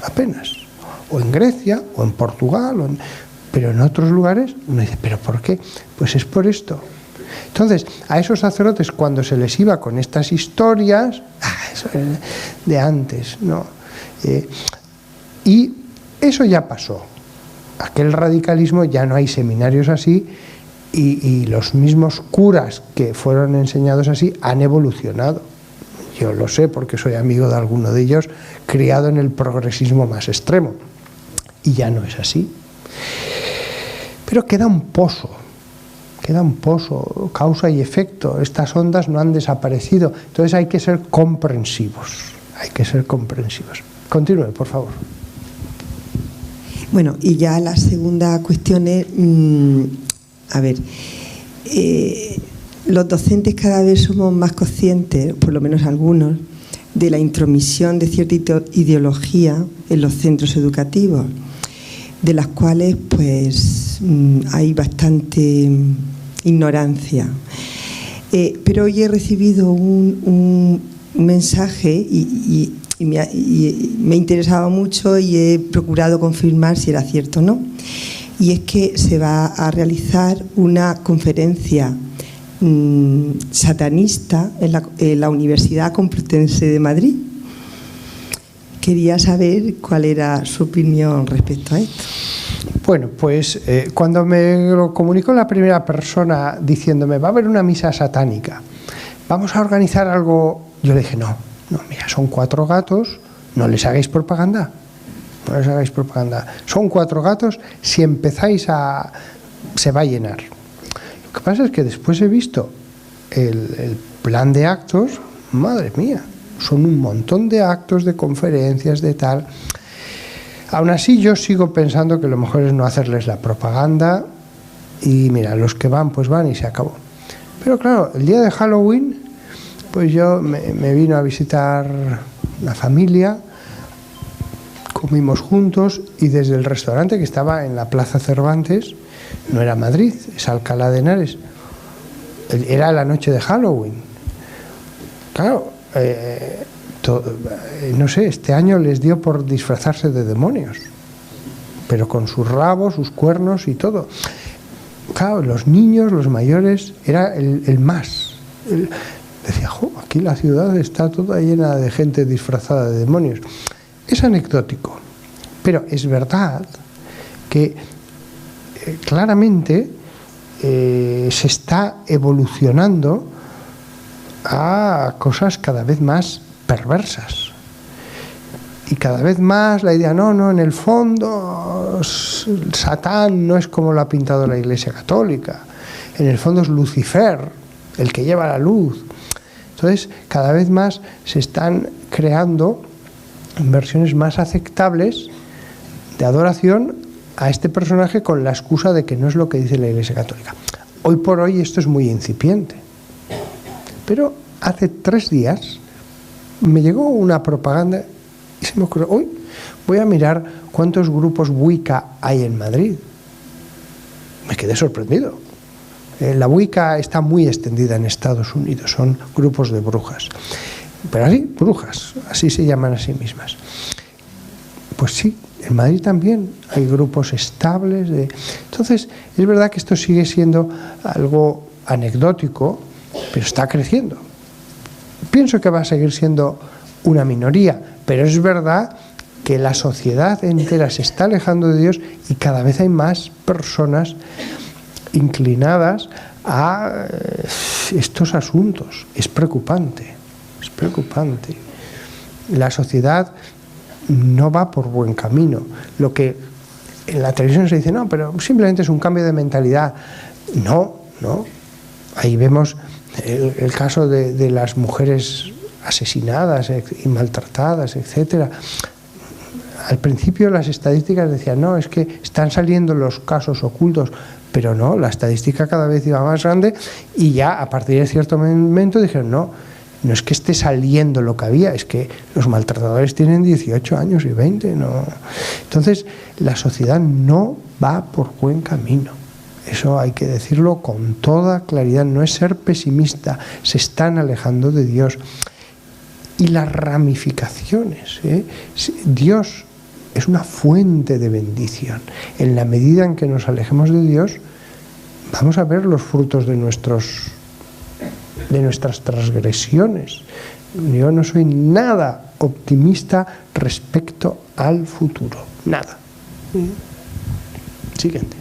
apenas. O en Grecia, o en Portugal, pero en otros lugares uno dice, ¿pero por qué? Pues es por esto. Entonces, a esos sacerdotes, cuando se les iba con estas historias, eso es de antes, ¿no? Y eso ya pasó. Aquel radicalismo, ya no hay seminarios así, y los mismos curas que fueron enseñados así han evolucionado. Yo lo sé porque soy amigo de alguno de ellos, criado en el progresismo más extremo. Y ya no es así. Pero queda un pozo, causa y efecto. Estas ondas no han desaparecido. Entonces hay que ser comprensivos. Continúe, por favor. Bueno, y ya la segunda cuestión es, a ver, los docentes cada vez somos más conscientes, por lo menos algunos, de la intromisión de cierta ideología en los centros educativos, de las cuales pues hay bastante ignorancia. Pero hoy he recibido un mensaje y me interesaba mucho y he procurado confirmar si era cierto o no. Y es que se va a realizar una conferencia satanista en la Universidad Complutense de Madrid. Quería saber cuál era su opinión respecto a esto. Bueno, pues cuando me lo comunicó la primera persona diciéndome va a haber una misa satánica, vamos a organizar algo, yo le dije no, mira, son 4 gatos, no les hagáis propaganda, son 4 gatos, si empezáis se va a llenar. Lo que pasa es que después he visto el plan de actos, madre mía, son un montón de actos, de conferencias, de tal. Aún así yo sigo pensando que lo mejor es no hacerles la propaganda y mira, los que van pues van y se acabó. Pero claro, el día de Halloween pues yo me vino a visitar la familia, comimos juntos y desde el restaurante que estaba en la Plaza Cervantes, no era Madrid, es Alcalá de Henares, era la noche de Halloween. Claro, no sé, este año les dio por disfrazarse de demonios, pero con sus rabos, sus cuernos y todo. Claro, los niños, los mayores, era el más. Decía, aquí la ciudad está toda llena de gente disfrazada de demonios. Es anecdótico, pero es verdad que claramente se está evolucionando a cosas cada vez más perversas. Y cada vez más la idea, no, en el fondo Satán no es como lo ha pintado la Iglesia Católica. En el fondo es Lucifer, el que lleva la luz. Entonces, cada vez más se están creando versiones más aceptables de adoración a este personaje con la excusa de que no es lo que dice la Iglesia Católica. Hoy por hoy esto es muy incipiente. Pero hace 3 días me llegó una propaganda y se me ocurrió, hoy voy a mirar cuántos grupos Wicca hay en Madrid. Me quedé sorprendido. La Wicca está muy extendida en Estados Unidos, son grupos de brujas. Pero así, brujas, así se llaman a sí mismas. Pues sí, en Madrid también hay grupos estables. Entonces, es verdad que esto sigue siendo algo anecdótico, pero está creciendo. Pienso que va a seguir siendo una minoría, pero es verdad que la sociedad entera se está alejando de Dios y cada vez hay más personas inclinadas a estos asuntos. Es preocupante, es preocupante. La sociedad no va por buen camino. Lo que en la televisión se dice, no, pero simplemente es un cambio de mentalidad. No. Ahí vemos el caso de las mujeres asesinadas y maltratadas, etcétera. Al principio las estadísticas decían, no, es que están saliendo los casos ocultos, pero no, la estadística cada vez iba más grande y ya a partir de cierto momento dijeron, no es que esté saliendo lo que había, es que los maltratadores tienen 18 años y 20, no. Entonces, la sociedad no va por buen camino. Eso hay que decirlo con toda claridad, no es ser pesimista, se están alejando de Dios. Y las ramificaciones, Dios es una fuente de bendición. En la medida en que nos alejemos de Dios, vamos a ver los frutos de nuestras transgresiones. Yo no soy nada optimista respecto al futuro, nada. Siguiente.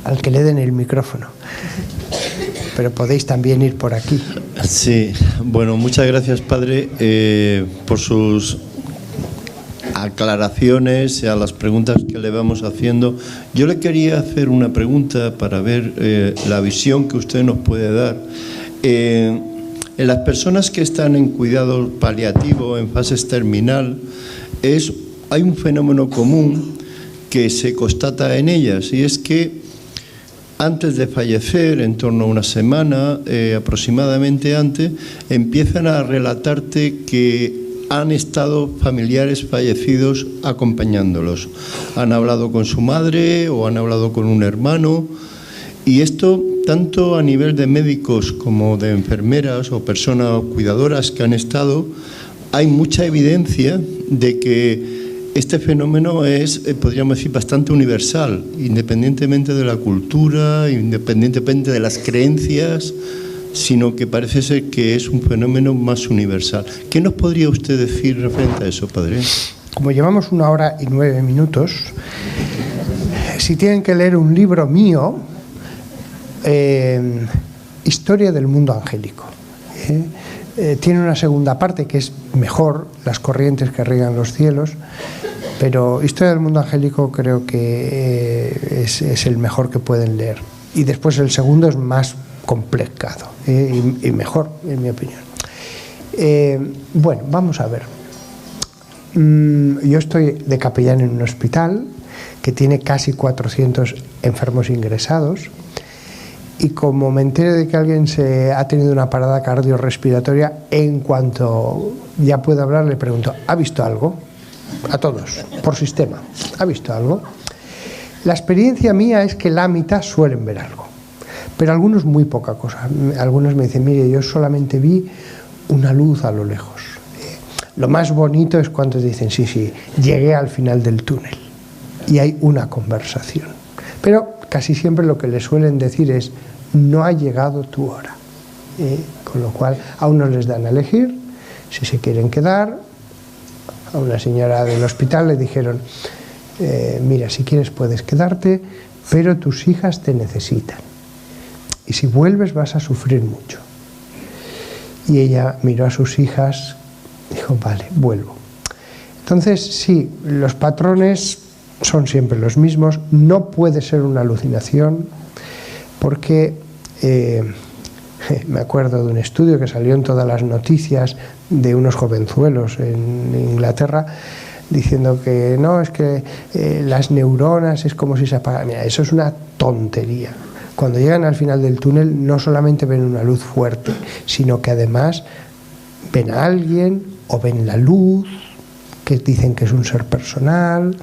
Al que le den el micrófono. Pero podéis también ir por aquí. Sí, bueno, muchas gracias, padre, por sus aclaraciones a las preguntas que le vamos haciendo. Yo le quería hacer una pregunta para ver la visión que usted nos puede dar. En las personas que están en cuidado paliativo, en fases terminal, hay un fenómeno común que se constata en ellas, y es que antes de fallecer, en torno a una semana aproximadamente antes, empiezan a relatarte que han estado familiares fallecidos acompañándolos. Han hablado con su madre o han hablado con un hermano, y esto tanto a nivel de médicos como de enfermeras o personas cuidadoras que han estado, hay mucha evidencia de que este fenómeno es, podríamos decir, bastante universal, independientemente de la cultura, independientemente de las creencias, sino que parece ser que es un fenómeno más universal. ¿Qué nos podría usted decir referente a eso, padre? Como llevamos 1 hora y 9 minutos, si tienen que leer un libro mío, Historia del mundo angélico. Tiene una segunda parte que es mejor, las corrientes que riegan los cielos, pero Historia del mundo angélico creo que es el mejor que pueden leer. Y después el segundo es más complicado y mejor, en mi opinión. Bueno, vamos a ver. Yo estoy de capellán en un hospital que tiene casi 400 enfermos ingresados, y como me enteré de que alguien ha tenido una parada cardiorrespiratoria, en cuanto ya puedo hablar le pregunto: ¿ha visto algo? A todos, por sistema, ¿ha visto algo? La experiencia mía es que la mitad suelen ver algo, pero algunos muy poca cosa. Algunos me dicen: mire, yo solamente vi una luz a lo lejos. Lo más bonito es cuando dicen: sí, llegué al final del túnel, y hay una conversación. Pero casi siempre lo que les suelen decir es: no ha llegado tu hora. Con lo cual a unos les dan a elegir si se quieren quedar. A una señora del hospital le dijeron: mira, si quieres puedes quedarte, pero tus hijas te necesitan, y si vuelves vas a sufrir mucho. Y ella miró a sus hijas, dijo: vale, vuelvo. Entonces sí, los patrones son siempre los mismos. No puede ser una alucinación, porque me acuerdo de un estudio que salió en todas las noticias de unos jovenzuelos en Inglaterra diciendo que no, es que las neuronas es como si se apagan. Mira, eso es una tontería. Cuando llegan al final del túnel no solamente ven una luz fuerte, sino que además ven a alguien o ven la luz, que dicen que es un ser personal,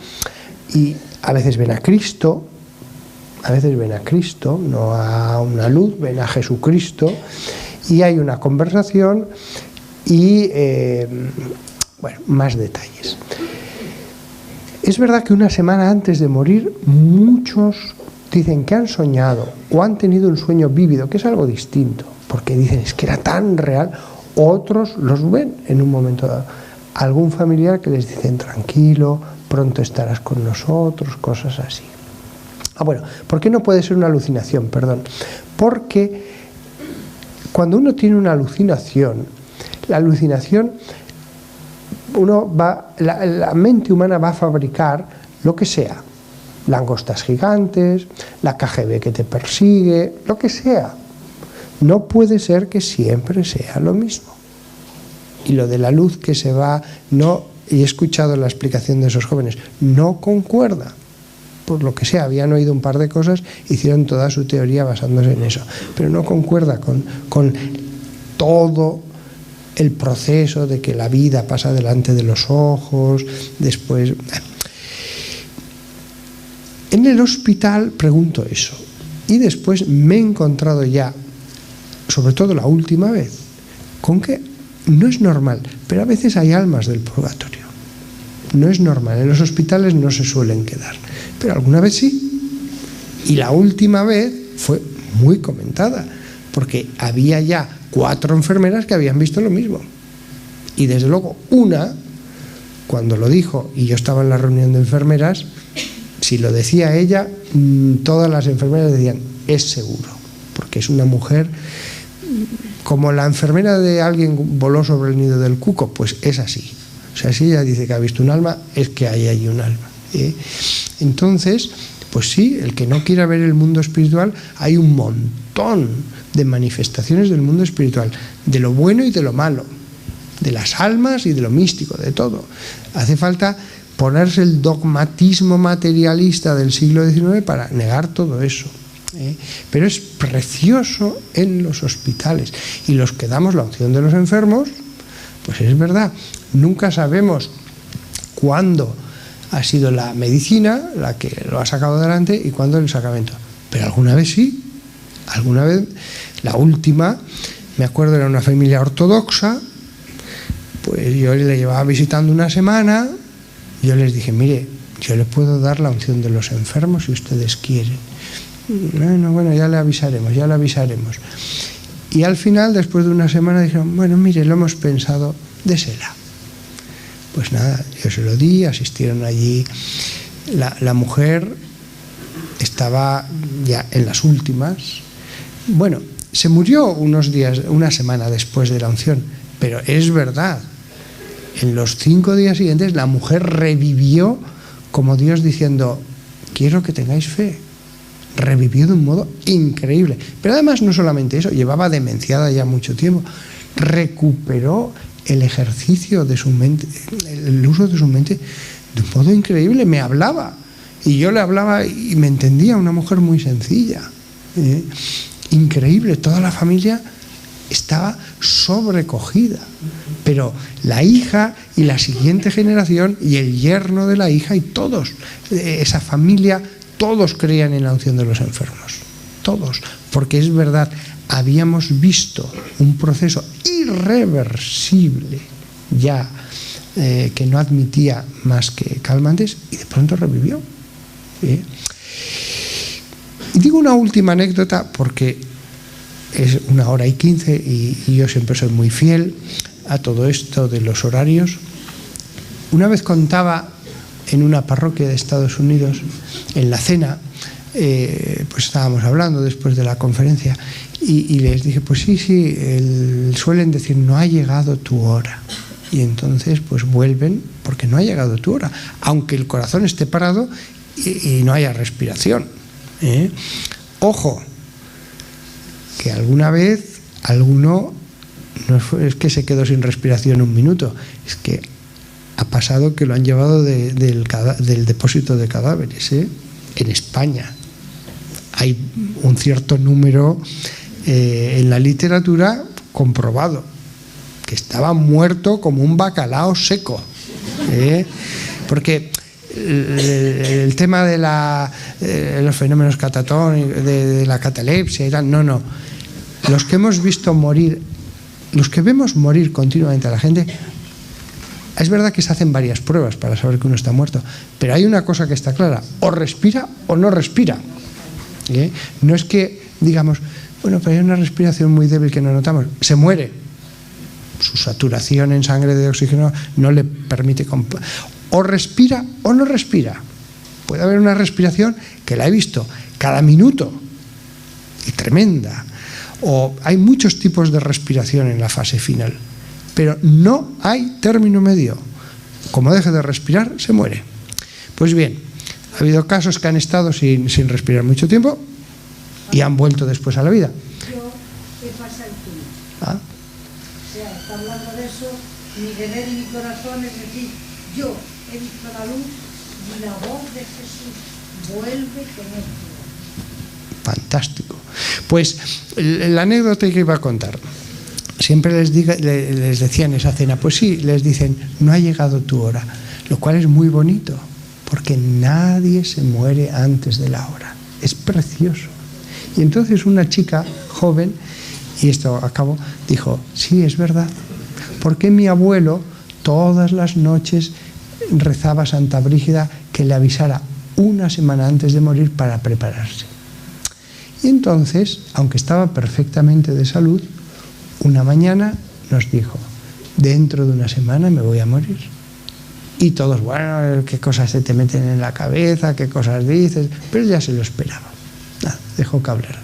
y a veces ven a Cristo, no a una luz, ven a Jesucristo, y hay una conversación y, bueno, más detalles. Es verdad que una semana antes de morir muchos dicen que han soñado o han tenido un sueño vívido, que es algo distinto, porque dicen: es que era tan real. Otros los ven en un momento dado. Algún familiar que les dicen: tranquilo, pronto estarás con nosotros, cosas así. Bueno, ¿por qué no puede ser una alucinación? Perdón. Porque cuando uno tiene una alucinación, la alucinación, la mente humana va a fabricar lo que sea. Langostas gigantes, la KGB que te persigue, lo que sea. No puede ser que siempre sea lo mismo. Y lo de la luz que se va, no, y he escuchado la explicación de esos jóvenes, no concuerda. Por lo que sea, habían oído un par de cosas, hicieron toda su teoría basándose en eso, pero no concuerda con todo el proceso de que la vida pasa delante de los ojos, después. En el hospital pregunto eso, y después me he encontrado ya, sobre todo la última vez, con que no es normal, pero a veces hay almas del purgatorio. No es normal, en los hospitales no se suelen quedar, pero alguna vez sí. Y la última vez fue muy comentada, porque había ya 4 enfermeras que habían visto lo mismo. Y desde luego una, cuando lo dijo, y yo estaba en la reunión de enfermeras, si lo decía ella, todas las enfermeras decían: es seguro, porque es una mujer. Como la enfermera de alguien voló sobre el nido del cuco, pues es así. O sea, si ella dice que ha visto un alma, es que hay allí un alma. Entonces, pues sí, el que no quiera ver el mundo espiritual, hay un montón de manifestaciones del mundo espiritual, de lo bueno y de lo malo, de las almas y de lo místico, de todo. Hace falta ponerse el dogmatismo materialista del siglo XIX para negar todo eso. Pero es precioso en los hospitales. Y los que damos la unción de los enfermos, pues es verdad, nunca sabemos cuándo ha sido la medicina la que lo ha sacado adelante y cuándo el sacramento. Pero alguna vez sí, alguna vez, la última, me acuerdo, era una familia ortodoxa, pues yo le llevaba visitando una semana, y yo les dije, mire, yo le puedo dar la unción de los enfermos si ustedes quieren. Bueno, ya le avisaremos, ya le avisaremos. Y al final, después de una semana, dijeron, bueno, mire, lo hemos pensado, désela. Pues nada, yo se lo di, asistieron allí. La mujer estaba ya en las últimas. Bueno, se murió unos días, una semana después de la unción, pero es verdad, en los 5 días siguientes la mujer revivió como Dios diciendo, quiero que tengáis fe. Revivió de un modo increíble. Pero además no solamente eso, llevaba demenciada ya mucho tiempo, recuperó el ejercicio de su mente, el uso de su mente de un modo increíble. Me hablaba y yo le hablaba y me entendía, una mujer muy sencilla, increíble. Toda la familia estaba sobrecogida, pero la hija y la siguiente generación y el yerno de la hija y todos, esa familia, todos creían en la unción de los enfermos, todos, porque es verdad, habíamos visto un proceso irreversible ya que no admitía más que calmantes y de pronto revivió. Y digo una última anécdota porque es 1:15 y yo siempre soy muy fiel a todo esto de los horarios. Una vez contaba en una parroquia de Estados Unidos, en la cena, pues estábamos hablando después de la conferencia y les dije, pues sí, suelen decir, no ha llegado tu hora. Y entonces pues vuelven porque no ha llegado tu hora, aunque el corazón esté parado y no haya respiración. Ojo, que alguna vez alguno, no es que se quedó sin respiración un minuto, es que ha pasado que lo han llevado del depósito de cadáveres, en España. Hay un cierto número en la literatura comprobado, que estaba muerto como un bacalao seco. Porque el tema de los fenómenos catatónicos, de la catalepsia y tal, no. Los que hemos visto morir, los que vemos morir continuamente a la gente, es verdad que se hacen varias pruebas para saber que uno está muerto, pero hay una cosa que está clara, o respira o no respira. No es que digamos, bueno, pero hay una respiración muy débil que no notamos, se muere. Su saturación en sangre de oxígeno no le permite... O respira o no respira. Puede haber una respiración que la he visto cada minuto y tremenda. O hay muchos tipos de respiración en la fase final, pero no hay término medio. Como deje de respirar, se muere. Pues bien, ha habido casos que han estado sin respirar mucho tiempo y han vuelto después a la vida. ¿Qué pasa en tú? ¿Ah? O sea, está hablando de eso, mi deber y mi corazón es decir, yo he visto la luz y la voz de Jesús vuelve con esto. Fantástico. Pues la anécdota que iba a contar, siempre les decía en esa cena, pues sí, les dicen, no ha llegado tu hora, lo cual es muy bonito, porque nadie se muere antes de la hora. Es precioso. Y entonces una chica joven, y esto acabo, dijo, sí, es verdad, porque mi abuelo todas las noches rezaba a Santa Brígida que le avisara una semana antes de morir para prepararse. Y entonces, aunque estaba perfectamente de salud, una mañana nos dijo, dentro de una semana me voy a morir. Y todos, bueno, qué cosas se te meten en la cabeza, qué cosas dices, pero ya se lo esperaba. Nada, dejó que hablaran.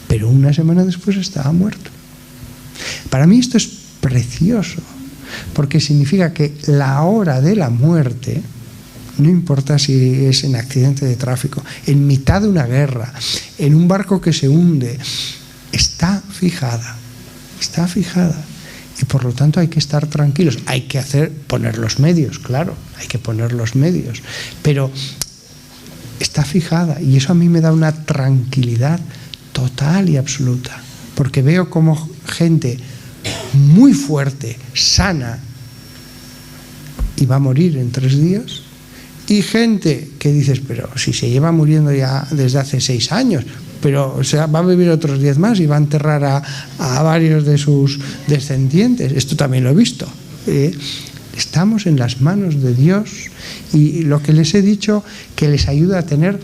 Pero una semana después estaba muerto. Para mí esto es precioso, porque significa que la hora de la muerte, no importa si es en accidente de tráfico, en mitad de una guerra, en un barco que se hunde, está fijada. y por lo tanto hay que estar tranquilos. Hay que poner los medios, claro, hay que poner los medios, pero está fijada y eso a mí me da una tranquilidad total y absoluta, porque veo como gente muy fuerte, sana, y va a morir en 3 días, y gente que dices, pero si se lleva muriendo ya desde hace 6 años, pero va a vivir otros 10 más y va a enterrar a varios de sus descendientes. Esto también lo he visto. Estamos en las manos de Dios, y lo que les he dicho, que les ayuda a tener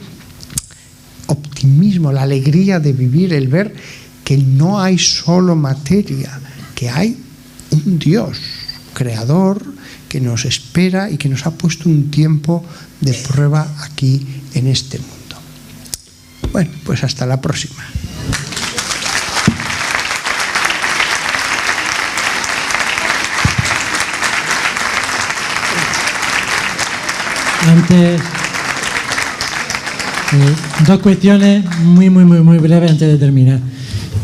optimismo, la alegría de vivir, el ver que no hay solo materia, que hay un Dios creador que nos espera y que nos ha puesto un tiempo de prueba aquí en este mundo. Bueno, pues hasta la próxima. Antes, 2 cuestiones muy breves antes de terminar.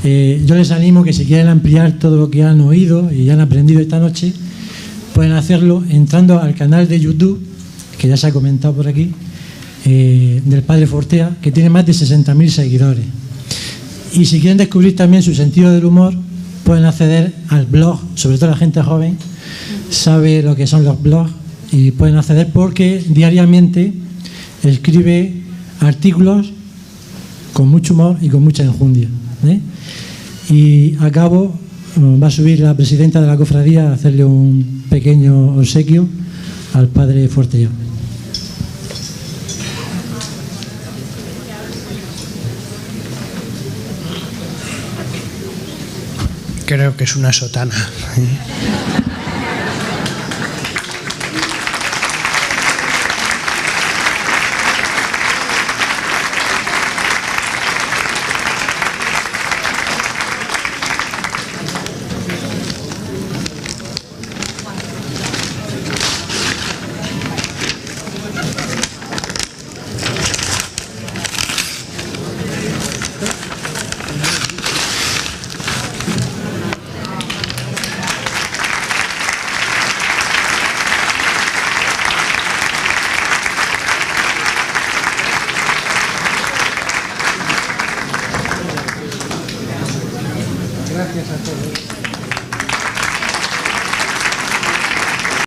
Yo les animo que si quieren ampliar todo lo que han oído y han aprendido esta noche, pueden hacerlo entrando al canal de YouTube, que ya se ha comentado por aquí, del Padre Fortea, que tiene más de 60.000 seguidores. Y si quieren descubrir también su sentido del humor, pueden acceder al blog, sobre todo la gente joven sabe lo que son los blogs, y pueden acceder porque diariamente escribe artículos con mucho humor y con mucha enjundia. Y a cabo va a subir la presidenta de la cofradía a hacerle un pequeño obsequio al Padre Fortea. Creo que es una sotana. Gracias a todos.